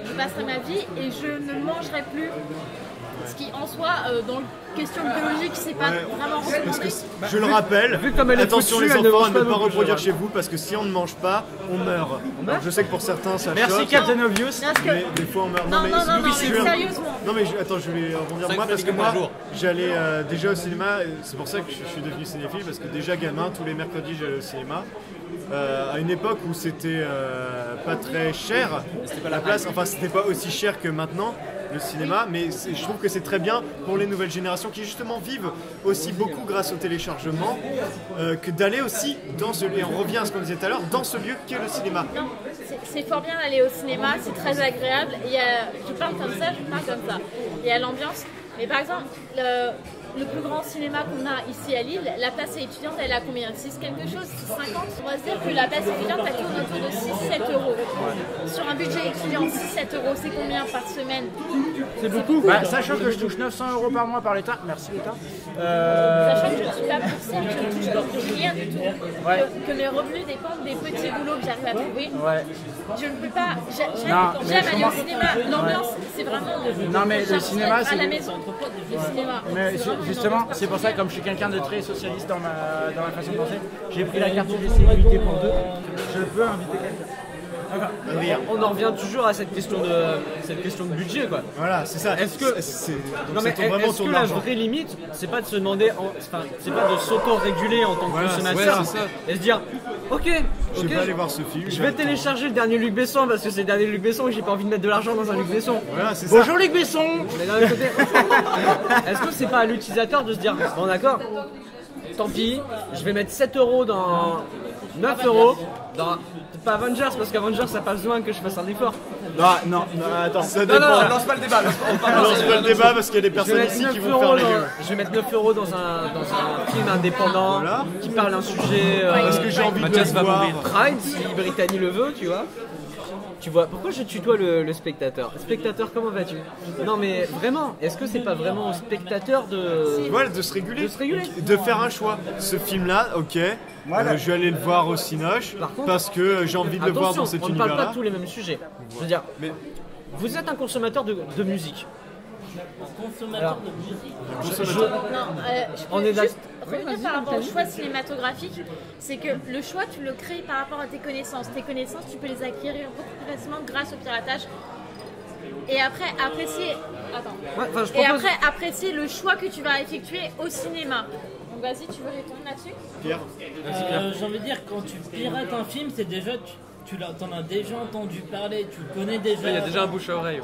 je passerai ma vie et je ne mangerai plus. Ce qui en soi, dans le question biologique, c'est pas vraiment recommandé. Je le rappelle, attention les enfants à ne pas reproduire chez vous parce que si on ne mange pas, on meurt. Alors, je sais que pour certains ça choque. Merci Captain Obvious. Mais des fois on meurt. Non, sérieusement. Non mais attends, je vais rebondir moi parce que moi j'allais déjà au cinéma, c'est pour ça que je suis devenu cinéphile parce que déjà gamin, tous les mercredis j'allais au cinéma. À une époque où c'était pas très cher, c'était pas la place, enfin c'était pas aussi cher que maintenant le cinéma, mais je trouve que c'est très bien pour les nouvelles générations qui justement vivent aussi beaucoup grâce au téléchargement que d'aller aussi dans ce lieu, et on revient à ce qu'on disait tout à l'heure, dans ce lieu qu'est le cinéma. Non, c'est fort bien d'aller au cinéma, c'est très agréable, je parle comme ça, il y a l'ambiance, mais par exemple, le plus grand cinéma qu'on a ici à Lille, la place étudiante, elle a combien? 6 quelque chose, 6,50. On va se dire que la place étudiante, elle tourne autour de 6-7 euros. Sur un budget étudiant, 6-7 euros, c'est combien par semaine? C'est beaucoup. Bah, sachant que je touche 900 € par mois par l'État, merci l'État. Sachant que je ne suis pas boursière, je ne touche rien du tout. Que mes revenus dépendent des petits boulots que j'arrive à trouver. Je ne peux pas. J'aime aller au cinéma. L'ambiance, c'est vraiment. Non, mais le cinéma, c'est. à la maison, le cinéma. Mais justement, c'est pour ça que comme je suis quelqu'un de très socialiste dans ma façon de penser, j'ai pris la carte UGC limitée pour 2. Je peux inviter quelqu'un. On en revient toujours à cette question de budget, quoi. Voilà, c'est ça. Est-ce que donc ça tourne vraiment est-ce sur que de la l'argent. vraie limite, c'est pas de se demander, c'est pas de s'auto-réguler en tant que Voilà, consommateur, ouais, c'est ça. et se dire, ok, Je vais pas aller voir ce film. je vais télécharger le dernier Luc Besson parce que c'est le dernier Luc Besson et j'ai pas envie de mettre de l'argent dans un Luc Besson. Voilà, c'est ça. Bonjour Luc Besson. Mais d'un autre côté, est-ce que c'est pas à l'utilisateur de se dire, bon d'accord, tant pis, je vais mettre 7 € dans 9 € dans pas Avengers parce qu'Avengers ça a pas besoin que je fasse un effort. Non, attends. Ça Non, dépend. lance pas le débat. Lance pas le débat parce qu'il y a des Je vais personnes mettre ici 9 qui vont faire € les gueules. je vais mettre 9 € dans un film indépendant Voilà. qui parle d'un sujet Parce que j'ai envie de Mathias le va voir. mourir. Pride si Brittany le veut, tu vois. Tu vois, pourquoi je tutoie le spectateur? Spectateur, comment vas-tu? Non mais vraiment, est-ce que c'est pas vraiment au spectateur de... Voilà, de se réguler. De se réguler. De faire un choix. Ce film-là, ok, je vais aller le voir au Cinoche Par contre, parce que j'ai envie de le voir dans cet on ne parle pas univers-là. de tous les mêmes sujets. Je veux dire, vous êtes un consommateur de musique. Consommateur de musique. On est Juste revenir par rapport au choix cinématographique, c'est que le choix, tu le crées par rapport à tes connaissances. Tes connaissances, tu peux les acquérir beaucoup plus facilement grâce au piratage. Et après, apprécier le choix que tu vas effectuer au cinéma. Donc vas-y, tu veux répondre là-dessus? Pierre. J'ai envie de dire, quand tu pirates un film, c'est déjà, tu t'en as déjà entendu parler, tu connais déjà. Il y a déjà un bouche à oreille.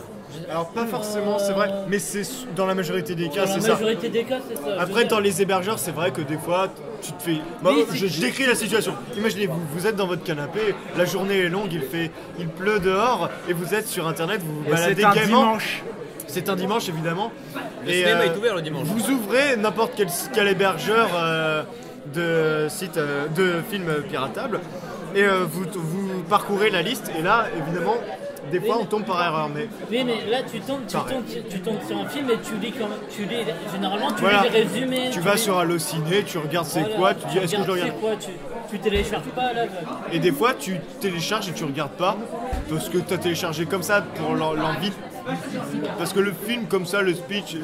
Alors pas forcément, c'est vrai, mais c'est dans la majorité des cas, Dans c'est la ça. majorité des cas, c'est ça. Après, dans les hébergeurs, c'est vrai que des fois, tu te fais. Moi, je décris la situation. Imaginez, vous êtes dans votre canapé, la journée est longue, il pleut dehors, et vous êtes sur internet, vous vous baladez c'est un gaiement. dimanche. C'est un dimanche, évidemment. Le cinéma est ouvert le dimanche. Vous ouvrez n'importe quel hébergeur de site de films piratables, et vous parcourez la liste, et là, évidemment. Des fois, on tombe par erreur, mais... Oui, mais là, tu tombes sur un film et tu lis généralement, tu Voilà. lis les résumés. Tu vas sur Allociné, tu regardes c'est quoi, tu dis est-ce que je le regarde. C'est quoi, tu télécharges pas, là. Et des fois, tu télécharges et tu regardes pas, parce que tu as téléchargé comme ça pour l'envie. Parce que le film, comme ça, le pitch,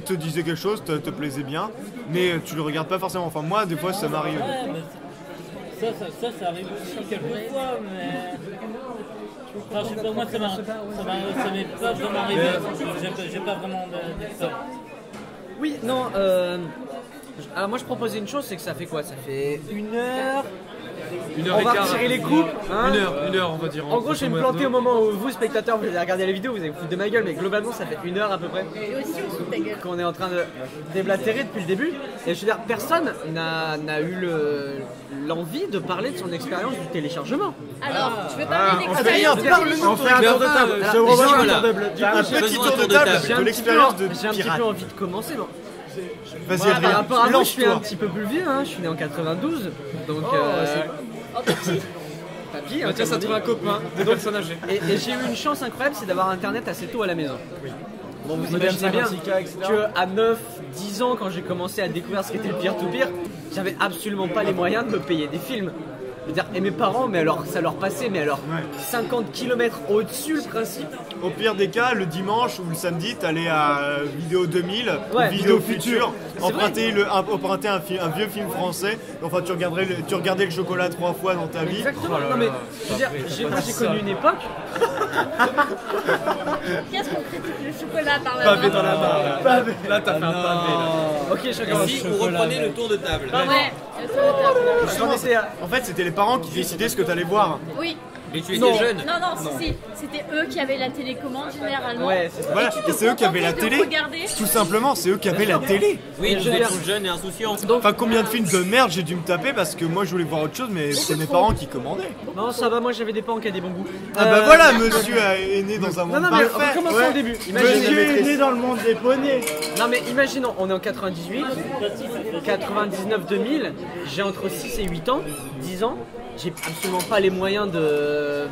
te disait quelque chose, te plaisait bien, mais tu le regardes pas forcément. Enfin, moi, des fois, ça m'arrive. Ouais, mais ça arrive aussi quelquefois, mais... Enfin, je sais pas, moi ça m'est pas vraiment arrivé, j'ai pas vraiment d'expérience. Oui, non, alors moi je proposais une chose, c'est que ça fait quoi? Ça fait 1 heure. On va retirer les coupes. Hein. 1 heure, on va dire. En gros, je vais me planter au moment où vous, spectateurs, vous allez regarder la vidéo, vous allez vous foutre de ma gueule, mais globalement, ça fait 1 heure à peu près Et aussi, on se fout de ta gueule. qu'on est en train de déblatérer depuis le début. Et je veux dire, personne n'a eu l'envie de parler de son expérience du téléchargement. Alors, tu veux parler Adrien, d'expérience? parle-nous. On fait un tour de table. Alors, Je revois déjà, un voilà. tour de bleu. Un Faisons petit un tour de tour de table table. J'ai de un l'expérience petit de peu- j'ai un petit pirate. peu envie de commencer. Bon. Vas-y, Voilà, Adrien, apparemment, je suis un lance-toi. petit peu plus vieux, hein. Je suis né en 92. Donc, papy, hein, Mathias comme a on dit. trouvé un copain, des personnes âgées. Et j'ai eu une chance incroyable, c'est d'avoir internet assez tôt à la maison. Bon, vous Modem imaginez bien 56K, etc. qu'à 9-10 ans, quand j'ai commencé à découvrir ce qu'était le peer-to-peer, j'avais absolument pas les moyens de me payer des films. Je veux dire, et mes parents, mais alors ça leur passait, mais alors 50 km au-dessus le principe. Au pire des cas, le dimanche ou le samedi, t'allais à Vidéo 2000 Ouais, ou Vidéo Vidéo Future, C'est emprunter un vieux film français. Enfin, tu regardais le chocolat 3 fois dans ta vie. Exactement. Non mais, je veux dire, moi j'ai connu une époque. Qu'est-ce qu'on critique le chocolat par là? Pavé dans la barre. Là, t'as fait un pavé. Là. Ok, chacun. Si vous reprenez le tour de table. Ouais, le tour de table. J'en étais à- En fait, c'était les parents qui décidaient ce que t'allais voir. Oui. Mais tu étais jeune. Non, si. C'était eux qui avaient la télécommande généralement. Ouais, c'est ça. Voilà, et c'est eux qui avaient la contentais de télé. regarder. Tout simplement, c'est eux qui avaient la télé. Oui, je vous veux êtes dire- tous jeunes et insouciants. Enfin, combien de films de merde j'ai dû me taper parce que moi je voulais voir autre chose, mais c'est mes parents qui commandaient. Non, ça va, moi j'avais des parents qui avaient des bons goûts. Ah bah voilà, monsieur est né dans un Non, monde non, mais parfait. recommençons Ouais. au début. Monsieur Imaginez. est né dans le monde des poneys. Non, mais imaginons, on est en 98, 99-2000, j'ai entre 6 et 8 ans, 10 ans, j'ai absolument pas les moyens de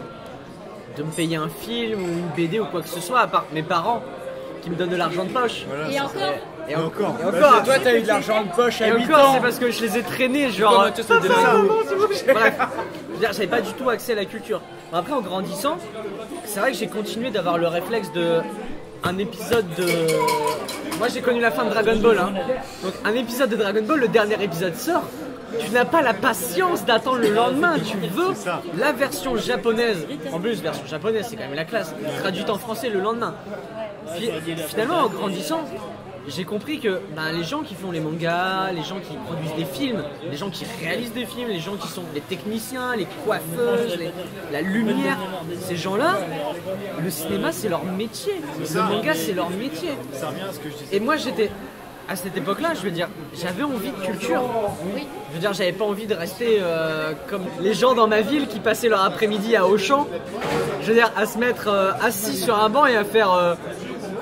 me payer un film ou une BD ou quoi que ce soit, à part mes parents qui me donnent de l'argent de poche. Et encore, Et encore. Et encore. Toi, t'as eu de l'argent de poche à Et 8 encore, ans. c'est parce que je les ai traînés, genre. Comme Mathias le délinquant. Bref, je veux dire, j'avais pas du tout accès à la culture. Après, en grandissant, c'est vrai que j'ai continué d'avoir le réflexe de un épisode moi j'ai connu la fin de Dragon Ball. Hein. Donc un épisode de Dragon Ball, le dernier épisode sort. Tu n'as pas la patience d'attendre le lendemain, tu veux la version japonaise. En plus, version japonaise, c'est quand même la classe. Traduite en français le lendemain. Puis, finalement, en grandissant, j'ai compris que les gens qui font les mangas, les gens qui produisent des films, les gens qui réalisent des films, les gens qui sont les techniciens, les coiffeuses, la lumière, ces gens-là, le cinéma c'est leur métier. Le manga c'est leur métier. Ça revient à ce que je disais. Et moi j'étais... À cette époque-là, je veux dire, j'avais envie de culture. Oui. Je veux dire, j'avais pas envie de rester comme les gens dans ma ville qui passaient leur après-midi à Auchan. Je veux dire, à se mettre assis sur un banc et à faire...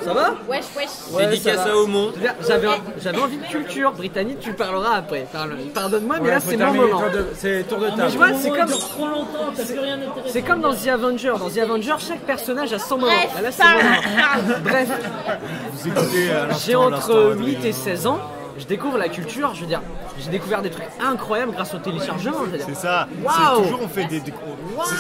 Ça va? Wesh. Ouais, dédicace à Aumont. J'avais envie de culture. Brittany, tu parleras après. Pardonne-moi, mais là c'est mon moment. C'est tour de table. Tu vois, c'est comme... trop longtemps, t'as plus rien d'intéressant. C'est comme dans The Avengers. Dans The Avengers, chaque personnage a son moment. Là, c'est mon moment. Bref. Vous écoutez J'ai entre 8 et 16 ans. Je découvre la culture, je veux dire, j'ai découvert des trucs incroyables grâce au téléchargement. C'est ça, wow. C'est toujours on fait des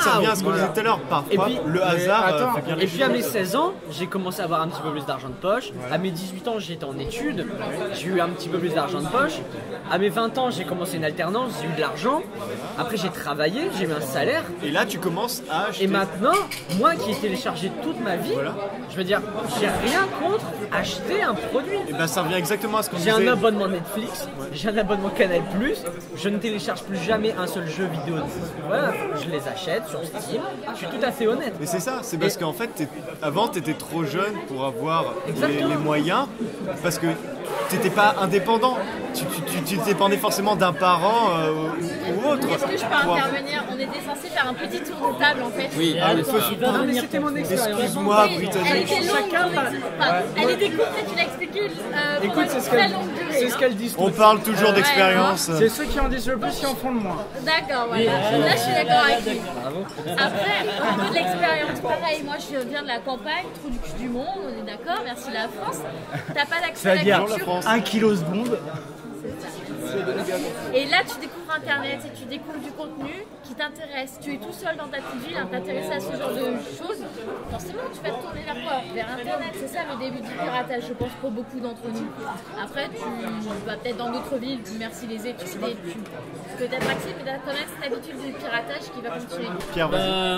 ça revient à ce qu'on disait tout à l'heure, parfois et puis, le hasard fait bien les choses. Et puis à mes 16 ans, j'ai commencé à avoir un petit peu plus d'argent de poche. À mes 18 ans, j'étais en études, j'ai eu un petit peu plus d'argent de poche. À mes 20 ans, j'ai commencé une alternance, j'ai eu de l'argent. Après, j'ai travaillé, j'ai eu un salaire. Et là, tu commences à acheter. Et maintenant, moi qui ai téléchargé toute ma vie, je veux dire, j'ai rien contre acheter un produit. Et ben ça revient exactement à ce qu'on disait. J'ai un abonnement Netflix, j'ai un abonnement Canal+, je ne télécharge plus jamais un seul jeu vidéo. Voilà, je les achète sur Steam, je suis tout à fait honnête. Mais c'est ça, c'est parce qu'en fait, avant tu étais trop jeune pour avoir les moyens, parce que tu n'étais pas indépendant, tu dépendais forcément d'un parent ou autre. Est-ce que je peux intervenir? On était censé faire un petit tour de table en fait. Oui, non, mais c'était mon expérience. Excuse-moi, Elle Brittany. était longue, elle était courte et tu l'as expliqué pour une très longue durée. C'est ce qu'elle dit. On parle toujours d'expérience. C'est ceux qui en disent le plus qui en font le moins. D'accord, voilà. Là, je suis d'accord avec lui. Après, au niveau de l'expérience, pareil, moi je viens de la campagne, trou du cul du monde, on est d'accord, merci la France. T'as pas d'accès à la culture. 1 kilo seconde. Et là, tu découvres Internet et tu découvres du contenu qui t'intéresse. Tu es tout seul dans ta petite ville à t'intéresser à ce genre de choses. Forcément, tu vas te tourner vers quoi? Vers Internet. C'est ça le début du piratage, je pense, pour beaucoup d'entre nous. Après, tu vas peut-être dans d'autres villes, merci les études, et tu peux être actif, mais tu as quand même cette habitude du piratage qui va continuer. Pierre,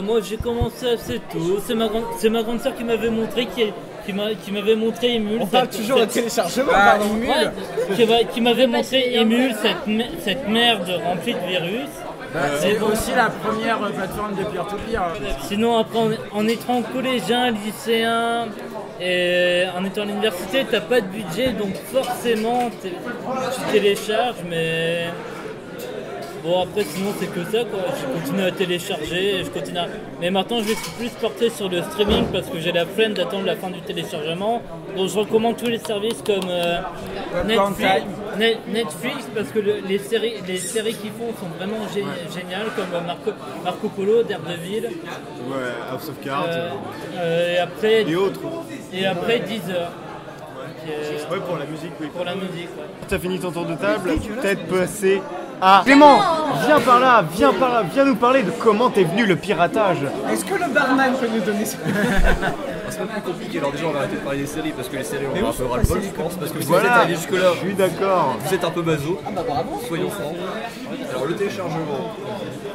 moi, j'ai commencé assez tôt. C'est ma grande sœur qui m'avait montré qui m'avait montré Emule. On parle toujours de téléchargement, pardon. Qui m'avait montré Emule, cette merde remplie de virus. C'est aussi la première plateforme de peer-to-peer. Sinon, après, en étant collégien, lycéen et en étant à l'université, t'as pas de budget, donc forcément, tu télécharges, mais... Bon, après, sinon, c'est que ça, quoi. Je continue à télécharger, mais maintenant, je vais plus porter sur le streaming parce que j'ai la flemme d'attendre la fin du téléchargement. Donc, je recommande tous les services comme Netflix parce que les séries qu'ils font sont vraiment géniales, comme Marco Polo, Daredevil. Ouais, House of Cards. Et autres. Et après, Deezer. Ouais, pour la musique, oui. Pour la musique, ouais. T'as fini ton tour de table, peut-être passer à... Clément, viens par là, viens nous parler de comment t'es venu le piratage. Est-ce que le barman peut nous donner ça? C'est un peu plus compliqué, alors déjà on va arrêter de parler des séries parce que les séries on va un peu ras-le-bol je pense, parce que si vous êtes allé jusque là, je suis d'accord. Vous êtes un peu maso, soyons francs. Alors le téléchargement,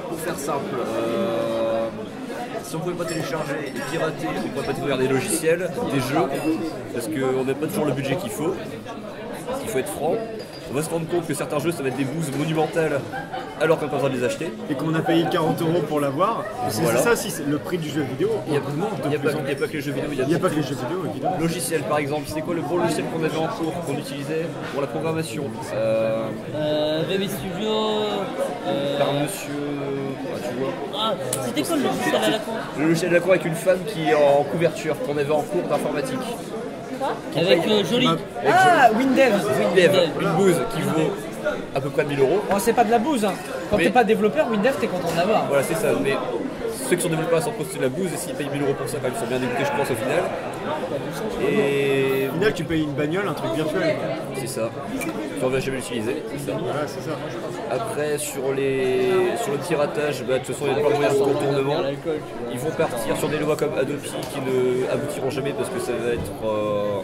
pour faire simple, si on ne pouvait pas télécharger et pirater, on ne pouvait pas découvrir des logiciels, des jeux, parce qu'on n'a pas toujours le budget qu'il faut être franc. On va se rendre compte que certains jeux ça va être des boosts monumentales alors qu'on n'a pas besoin de les acheter. Et qu'on a payé 40 € pour l'avoir. Voilà. C'est ça aussi, c'est le prix du jeu vidéo. Il n'y a pas que les jeux vidéo, il n'y a pas que les jeux vidéo, évidemment. Logiciel par exemple, c'est quoi le gros logiciel qu'on avait en cours, qu'on utilisait pour la programmation VB Studio. Par monsieur. Tu vois. Ah, c'était quoi le logiciel à la con? Le logiciel à la con avec une femme qui est en couverture, qu'on avait en cours d'informatique. Avec Jolie. Windev, une bouse qui vaut à peu près 1000 €. Bon, c'est pas de la bouse, hein. Quand t'es pas développeur, Windev, t'es content de l'avoir. Voilà, c'est ça. Mais ceux qui sont développés à 100% c'est de la bouse, et s'ils payent 1000 € pour ça, quand même, ils sont bien dégoûtés, je pense, au final. Et Au final, tu payes une bagnole, un truc virtuel. c'est ça. Tu ne vas jamais l'utiliser, c'est ça. Voilà, c'est ça. Après, sur le piratage, bah, de toute façon, il y a plein de moyens de contournement. Ils vont partir sur des lois comme Adopi qui ne aboutiront jamais parce que ça va être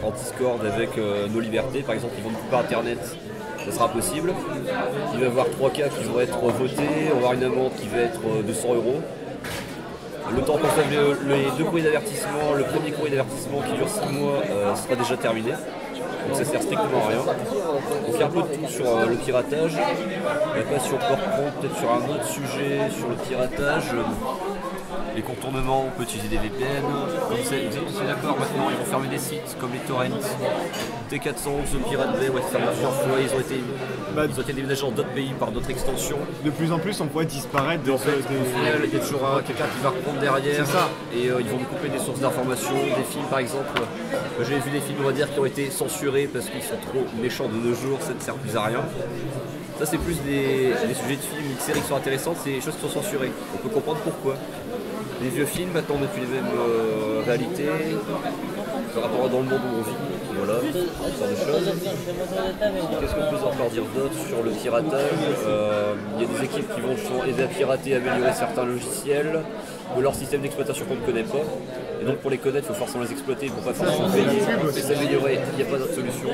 en discorde avec nos libertés. Par exemple, ils vont pas Internet, ça sera possible. Il va y avoir 3 cas qui vont être votés, on va avoir une amende qui va être 200 €. Le temps qu'on fait les 2 courriers d'avertissement, le premier courrier d'avertissement qui dure 6 mois sera déjà terminé. Donc ça sert strictement à rien. Donc il y a un peu de tout sur le piratage. Et pas si on peut reprendre peut-être sur un autre sujet, sur le piratage. Les contournements, on peut utiliser des VPN. Comme vous êtes aussi d'accord, maintenant ils vont fermer des sites comme les torrents. T411, Pirate Bay, ouais, ça fait plusieurs fois. Ils ont été déménagés dans d'autres pays par d'autres extensions. De plus en plus, on voit disparaître En fait, au final, il y a toujours quelqu'un qui va reprendre derrière. C'est ça. Et ils vont nous couper des sources d'informations, des films par exemple. J'ai vu des films, on va dire, qui ont été censurés parce qu'ils sont trop méchants de nos jours, ça ne sert plus à rien. Ça, c'est plus des sujets de films ou de séries qui sont intéressantes, c'est des choses qui sont censurées. On peut comprendre pourquoi. Les vieux films, maintenant, on n'a plus les mêmes réalités par rapport dans le monde où on vit. Voilà, ce genre de choses. Qu'est-ce qu'on peut encore dire d'autre sur le piratage? Il y a des équipes qui vont aider à pirater, à améliorer certains logiciels ou leur système d'exploitation qu'on ne connaît pas. Et donc pour les connaître, il faut forcément les exploiter pour pas forcément payer et s'améliorer. Il n'y a pas d'autre solution.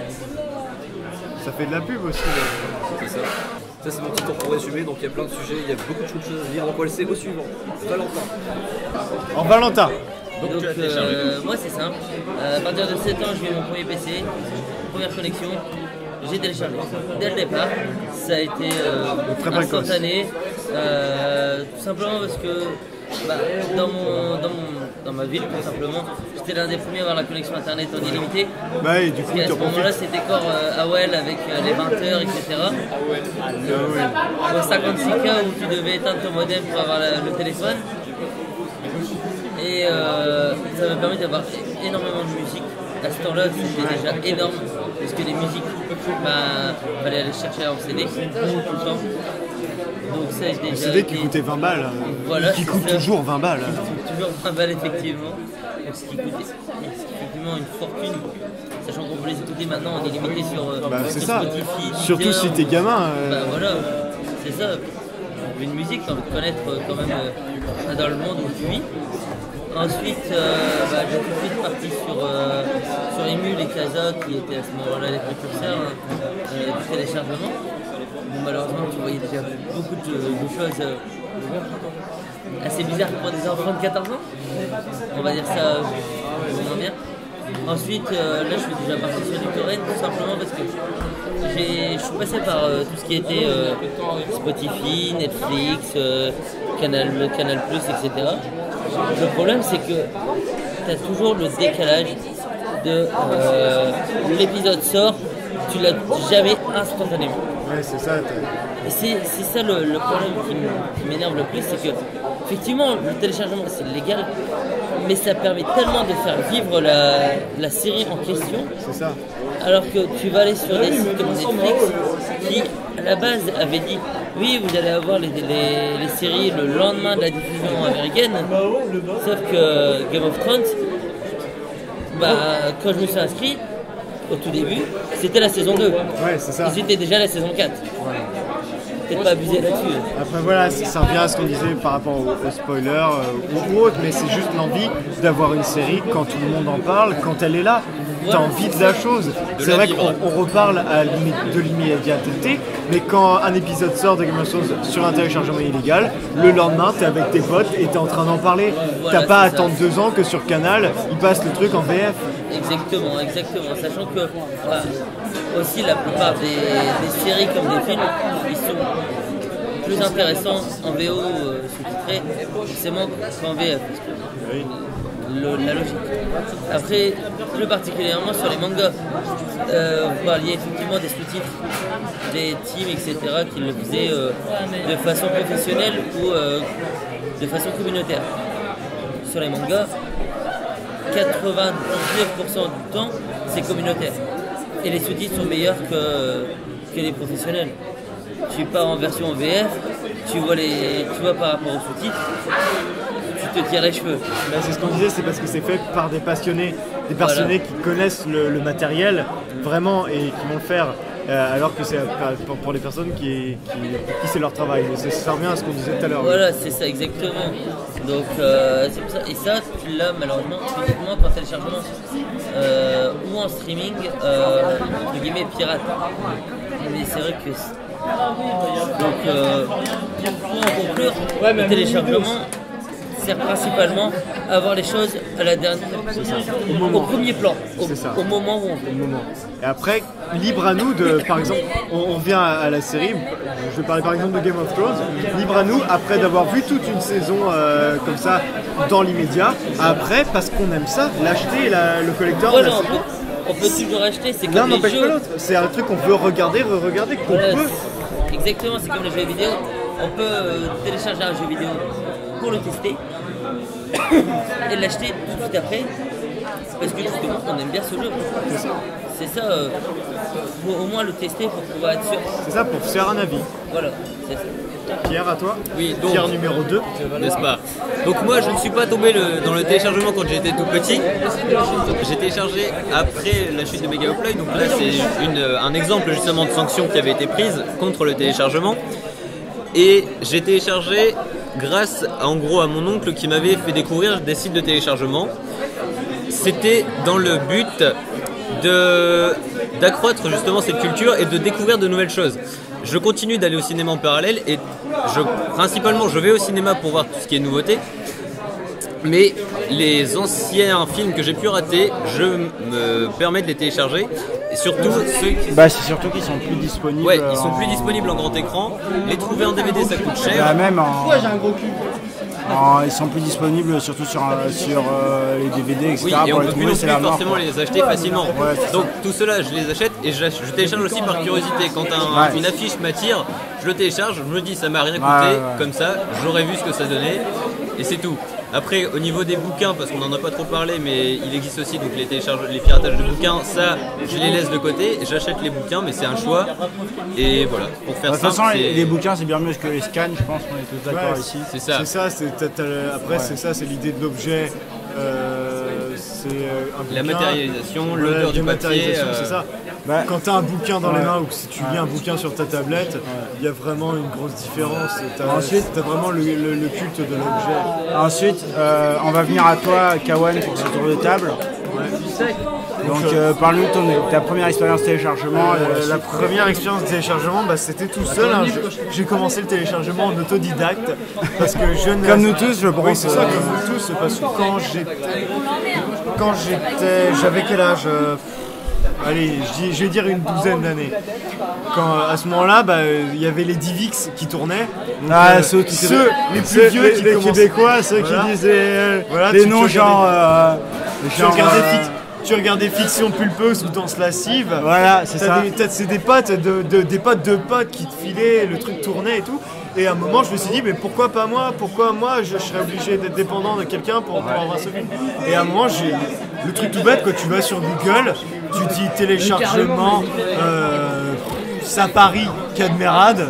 Ça fait de la pub aussi. C'est ça. Ça c'est mon petit tour pour résumer, donc il y a plein de sujets, il y a beaucoup de choses à dire, donc on va laisser au suivant. Valentin. En Valentin. Donc moi c'est simple, à partir de 7 ans j'ai eu mon premier PC, première connexion, j'ai téléchargé. Dès le départ, ça a été instantané, tout simplement parce que dans ma ville, tout simplement, j'étais l'un des premiers à avoir la connexion internet en illimité. Bah, et du coup, à ce moment-là, c'était encore AOL avec les 20 heures, etc. Pour 56K où tu devais éteindre ton modem pour avoir le téléphone. Et ça m'a permis d'avoir énormément de musique. À ce temps-là, c'était déjà énorme parce que les musiques, il fallait aller chercher en CD tout le temps. Donc ça, un CD qui coûtait 20 balles, voilà, qui coûte toujours 20 balles. Toujours 20 balles effectivement, donc ce qui coûtait effectivement une fortune, sachant qu'on peut les écouter maintenant en illimité sur Spotify. Surtout si t'es gamin. Voilà, c'est ça. Une musique, t'as envie de connaître quand même dans le monde où tu vis. Ensuite, j'ai tout de suite parti sur Emule et Casa qui étaient à ce moment-là les précurseurs du téléchargement. Bon, malheureusement, tu voyais déjà beaucoup de choses assez bizarres pour des enfants de 14 ans. On va dire ça vraiment bien. Ensuite, là, je suis déjà parti sur du torrent tout simplement parce que je suis passé par tout ce qui était Spotify, Netflix, Canal+, etc. Le problème, c'est que tu as toujours le décalage de l'épisode sort, tu l'as jamais instantanément. Ouais, c'est ça. Et c'est ça le problème qui m'énerve le plus, c'est que effectivement le téléchargement c'est légal, mais ça permet tellement de faire vivre la série en question. C'est ça. Alors que tu vas aller sur des sites comme Netflix qui à la base avait dit oui vous allez avoir les séries le lendemain de la diffusion américaine, sauf que Game of Thrones, quand je me suis inscrit au tout début, c'était la saison 2. Ouais, c'est ça. Ils étaient déjà la saison 4. Peut-être pas abuser là-dessus. Après voilà, ça revient à ce qu'on disait par rapport aux spoilers ou autres, mais c'est juste l'envie d'avoir une série quand tout le monde en parle, quand elle est là. T'as envie de la chose. C'est vrai qu'on reparle de l'immédiateté, mais quand un épisode sort de Game of Thrones sur un téléchargement illégal, le lendemain t'es avec tes potes et t'es en train d'en parler. Voilà, t'as pas à attendre 2 ans que sur Canal, ils passent le truc en VF. Exactement. Sachant que aussi la plupart des séries comme des films, ils sont plus intéressants en VO sous-titré, forcément qu'en VF. La logique. Après, plus particulièrement sur les mangas, vous parliez effectivement des sous-titres, des teams, etc. qui le faisaient de façon professionnelle ou de façon communautaire. Sur les mangas, 99% du temps, c'est communautaire. Et les sous-titres sont meilleurs que les professionnels. Tu pars en version VF, tu vois par rapport aux sous-titres, tu te tire les cheveux. Bah, c'est ce qu'on disait, c'est parce que c'est fait par des passionnés qui connaissent le matériel vraiment et qui vont le faire. Alors que c'est pour les personnes qui c'est leur travail. Ça revient à ce qu'on disait tout à l'heure. Voilà, c'est ça exactement. Donc c'est pour ça. Et ça, tu l'as malheureusement uniquement par téléchargement ou en streaming, entre guillemets pirate. Mais c'est vrai que. Donc pour en conclure, le téléchargement sert principalement à voir les choses à la dernière, au premier plan, au moment où on fait. Et après, libre à nous de, par exemple, on revient à la série, je vais parler par exemple de Game of Thrones, libre à nous, après d'avoir vu toute une saison comme ça, dans l'immédiat, après, parce qu'on aime ça, l'acheter, le collector. Voilà, on peut toujours acheter, c'est comme les jeux. C'est un truc qu'on peut regarder, re-regarder, qu'on peut. Exactement, c'est comme les jeux vidéo. On peut télécharger un jeu vidéo pour le tester et l'acheter tout de suite après parce que justement on aime bien ce jeu. C'est ça, faut au moins le tester pour pouvoir être sûr. C'est ça, pour faire un avis. Voilà, c'est ça. Pierre, à toi. Oui, donc, Pierre numéro 2. N'est-ce pas? Donc moi je ne suis pas tombé dans le téléchargement quand j'étais tout petit. J'ai téléchargé après la chute de Mega Upload. Donc là c'est un exemple justement de sanction qui avait été prise contre le téléchargement. Et j'ai téléchargé grâce en gros à mon oncle qui m'avait fait découvrir des sites de téléchargement. C'était dans le but d'accroître justement cette culture et de découvrir de nouvelles choses. Je continue d'aller au cinéma en parallèle et principalement je vais au cinéma pour voir tout ce qui est nouveauté. Mais les anciens films que j'ai pu rater, je me permets de les télécharger. Et surtout ceux qui... Bah c'est surtout qu'ils sont plus disponibles. Ouais, ils sont plus disponibles en grand écran. Les trouver en DVD ça coûte cher. Bah même en... Pourquoi j'ai un gros cul? Ils sont plus disponibles surtout sur les DVD, etc. Oui, et on pour peut plus non plus forcément les acheter facilement. Ouais, donc tout cela, je les achète et je télécharge aussi par curiosité. Quand une affiche m'attire, je le télécharge, je me dis ça m'a rien coûté, comme ça j'aurais vu ce que ça donnait et c'est tout. Après, au niveau des bouquins, parce qu'on n'en a pas trop parlé, mais il existe aussi donc les piratages de bouquins, ça je les laisse de côté, j'achète les bouquins, mais c'est un choix. Et voilà, pour faire de toute simple, façon, les bouquins c'est bien mieux que les scans, je pense qu'on est tous d'accord ici. C'est ça. C'est ça, après c'est ça, c'est l'idée de l'objet. La matérialisation, l'odeur du papier. C'est ça. Quand tu as un bouquin dans les mains ou que si tu lis un bouquin sur ta tablette, il y a vraiment une grosse différence. Ensuite, tu as vraiment le culte de l'objet. Ensuite, on va venir à toi, Kawan, pour ce tour de table. Donc, parle-nous de ta première expérience téléchargement. La première expérience de téléchargement, c'était tout seul. J'ai commencé le téléchargement en autodidacte. Parce que comme nous tous, je pense. Oui, c'est ça, comme nous tous. Parce que quand j'avais quel âge allez, je vais dire une douzaine d'années. À ce moment-là, il y avait les Divix qui tournaient. Donc, ceux les plus vieux qui les Québécois, ceux qui disaient des noms genre... Tu regardais Fiction pulpeuse ou Danse lascive. Voilà, c'est ça. C'est des pattes des pattes de potes qui te filaient, le truc tournait et tout. Et à un moment, je me suis dit, mais pourquoi pas moi? Pourquoi moi, je serais obligé d'être dépendant de quelqu'un pour avoir ce film? Et à un moment, j'ai le truc tout bête, quand tu vas sur Google, tu dis téléchargement Sapari Cadmerade.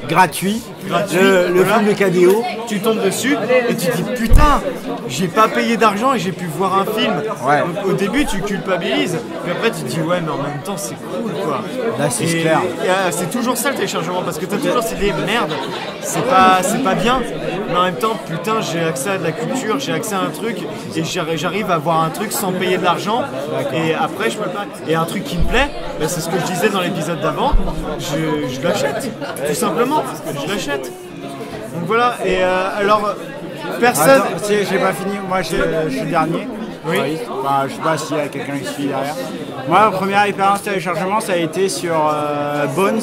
Gratuit. Le film de KDO. Tu tombes dessus et tu te dis putain, j'ai pas payé d'argent et j'ai pu voir un film. Ouais. Donc, au début tu culpabilises, puis après tu te dis ouais mais en même temps c'est cool quoi. Là c'est clair. C'est toujours ça le téléchargement parce que t'as toujours cette idée merde, c'est pas bien, mais en même temps putain j'ai accès à de la culture, j'ai accès à un truc et j'arrive à voir un truc sans payer de l'argent et après je peux pas. Et un truc qui me plaît, c'est ce que je disais dans l'épisode d'avant, je l'achète, tout simplement, je l'achète. Donc voilà, et alors personne. Attends, j'ai pas fini, moi je suis dernier. Oui. Enfin, je sais pas s'il y a quelqu'un qui suit derrière. Moi, la première expérience téléchargement, ça a été sur Bones.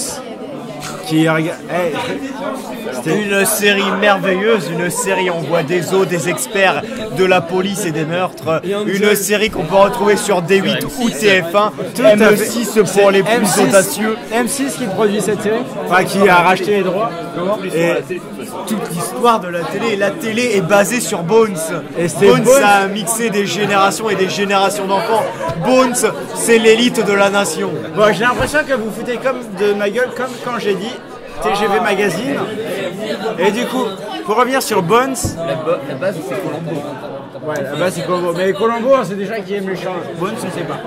C'était une série merveilleuse, une série on voit des os, des experts de la police et des meurtres, une série qu'on peut retrouver sur D8 ou TF1, M6 pour les plus audacieux. M6 qui produit cette série, enfin qui a racheté les droits. Et toute l'histoire de la télé est basée sur Bones. Bones a mixé des générations et des générations d'enfants. Bones, c'est l'élite de la nation. Bon, j'ai l'impression que vous foutez comme de ma gueule, comme quand j'ai dit TGV Magazine. Et du coup, pour revenir sur Bones. La base c'est Colombo. Ouais, la base c'est Colombo. Mais Colombo, on sait déjà qui aime les chants. Bones, on sait pas.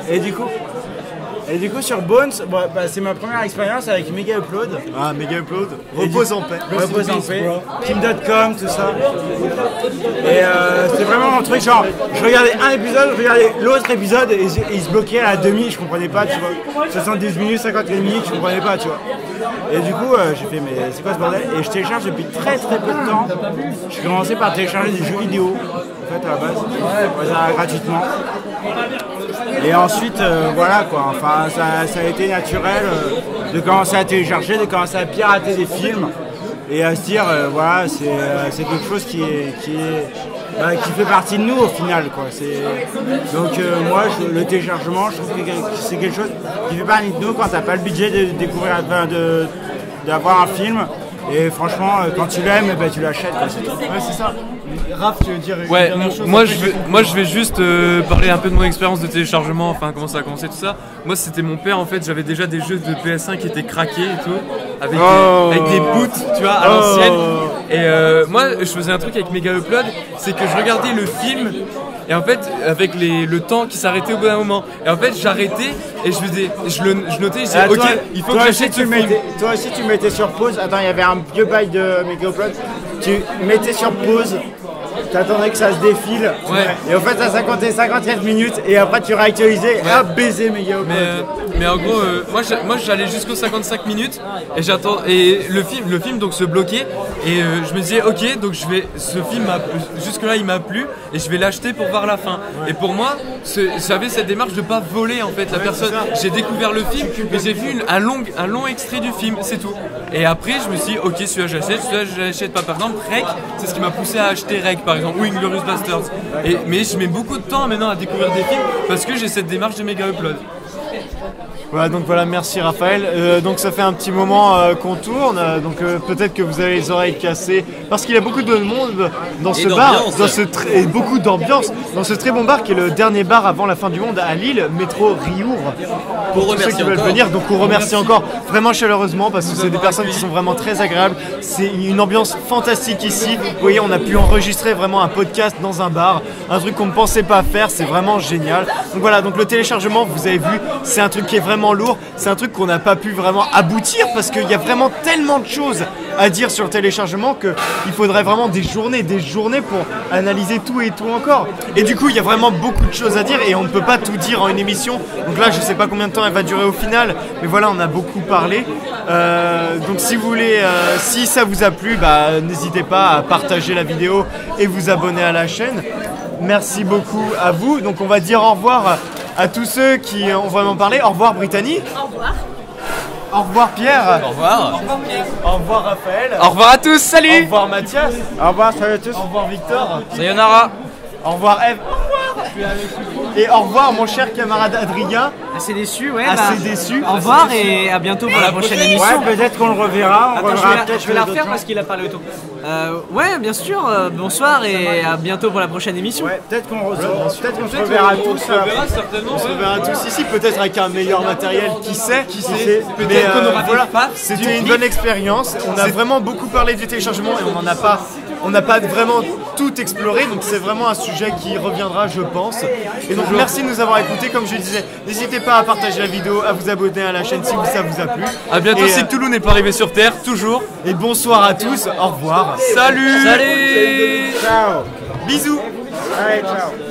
Et du coup sur Bones, c'est ma première expérience avec Mega Upload. Ah, Mega Upload, repose en paix. Repose en paix, Kim.com, tout ça. Et c'est vraiment un truc genre, je regardais un épisode, je regardais l'autre épisode et il se bloquait à la demi, je comprenais pas, tu vois. 70 minutes, 50 minutes, je comprenais pas, tu vois. Et du coup, j'ai fait, mais c'est quoi ce bordel? Et je télécharge depuis très peu de temps. Je commençais par télécharger des jeux vidéo, en fait, à la base, gratuitement. Et ensuite, voilà quoi, enfin ça a été naturel de commencer à télécharger, de commencer à pirater des films et à se dire, voilà, c'est quelque chose qui fait partie de nous au final quoi. Donc moi, le téléchargement, je trouve que c'est quelque chose qui fait partie de nous quand t'as pas le budget de découvrir, d'avoir un film. Et franchement, quand tu l'aimes, tu l'achètes. Ouais, c'est ça. Raph, tu veux dire une dernière chose? Moi je vais juste parler un peu de mon expérience de téléchargement, enfin comment ça a commencé tout ça. Moi c'était mon père en fait, j'avais déjà des jeux de PS1 qui étaient craqués et tout, avec des boots, tu vois, à l'ancienne. Et moi je faisais un truc avec Mega Upload, c'est que je regardais le film. Et en fait, avec le temps qui s'arrêtait au bout d'un moment. Et en fait, j'arrêtais et je notais, je disais, ok, il faut que j'achète ce film. Toi aussi, tu mettais sur pause. Attends, il y avait un vieux bail de Mega Upload. Tu mettais sur pause. T'attendais que ça se défile, et en fait ça comptait 54 minutes et après tu réactualisais et hop, baiser Mega Upload. Mais en gros, moi j'allais jusqu'aux 55 minutes et j'attends, et le film donc se bloquait et je me disais ok, donc ce film jusque là il m'a plu et je vais l'acheter pour voir la fin. Et pour moi, j'avais cette démarche de pas voler en fait la personne. J'ai découvert le film, mais j'ai vu un long extrait du film, c'est tout. Et après je me suis dit ok, celui-là j'achète pas. Par exemple, Rec, c'est ce qui m'a poussé à acheter Rec par exemple, ou Inglourious Basterds. Mais je mets beaucoup de temps maintenant à découvrir des films parce que j'ai cette démarche de Mega Upload. Voilà, donc voilà, merci Raphaël. Donc ça fait un petit moment qu'on tourne, donc peut-être que vous avez les oreilles cassées parce qu'il y a beaucoup de monde dans ce bar, et beaucoup d'ambiance dans ce très bon bar qui est le dernier bar avant la fin du monde à Lille, métro Riouvre. Pour tous ceux qui veulent venir, donc on remercie encore vraiment chaleureusement parce que c'est des personnes qui sont vraiment très agréables. C'est une ambiance fantastique ici. Vous voyez, on a pu enregistrer vraiment un podcast dans un bar, un truc qu'on ne pensait pas faire, c'est vraiment génial. Donc voilà, donc le téléchargement, vous avez vu, c'est un truc qui est vraiment lourd, c'est un truc qu'on n'a pas pu vraiment aboutir parce qu'il y a vraiment tellement de choses à dire sur le téléchargement qu'il faudrait vraiment des journées pour analyser tout et tout encore. Et du coup, il y a vraiment beaucoup de choses à dire et on ne peut pas tout dire en une émission. Donc là, je sais pas combien de temps elle va durer au final, mais voilà, on a beaucoup parlé. Donc si vous voulez, si ça vous a plu, n'hésitez pas à partager la vidéo et vous abonner à la chaîne. Merci beaucoup à vous. Donc on va dire au revoir à tous ceux qui ont vraiment parlé. Au revoir Brittany. Au revoir. Au revoir Pierre. Au revoir. Au revoir Pierre. Au revoir Raphaël. Au revoir à tous, salut. Au revoir Mathias. Au revoir, salut à tous. Au revoir Victor. Sayonara. Au revoir Eve. Et au revoir mon cher camarade Adrien. Assez déçu, ouais. Assez déçu. Au revoir et à bientôt pour la prochaine émission. Ouais, peut-être qu'on le reverra. Je vais la refaire parce qu'il a parlé autant. Ouais, bien sûr. Bonsoir et à bientôt pour la prochaine émission. Ouais, peut-être qu'on se reverra tous. On se verra certainement. On se verra tous ici, peut-être avec un meilleur matériel, qui sait. Peut-être qu'on aura voilà, c'était une bonne expérience. On a vraiment beaucoup parlé du téléchargement et on n'a pas vraiment tout exploré, donc c'est vraiment un sujet qui reviendra, je pense. Et donc merci de nous avoir écoutés, comme je disais, n'hésitez pas à partager la vidéo, à vous abonner à la chaîne si ça vous a plu. A bientôt si Toulouse n'est pas arrivé sur Terre, toujours. Et bonsoir à tous, au revoir. Salut. Ciao. Bisous. Allez, ciao.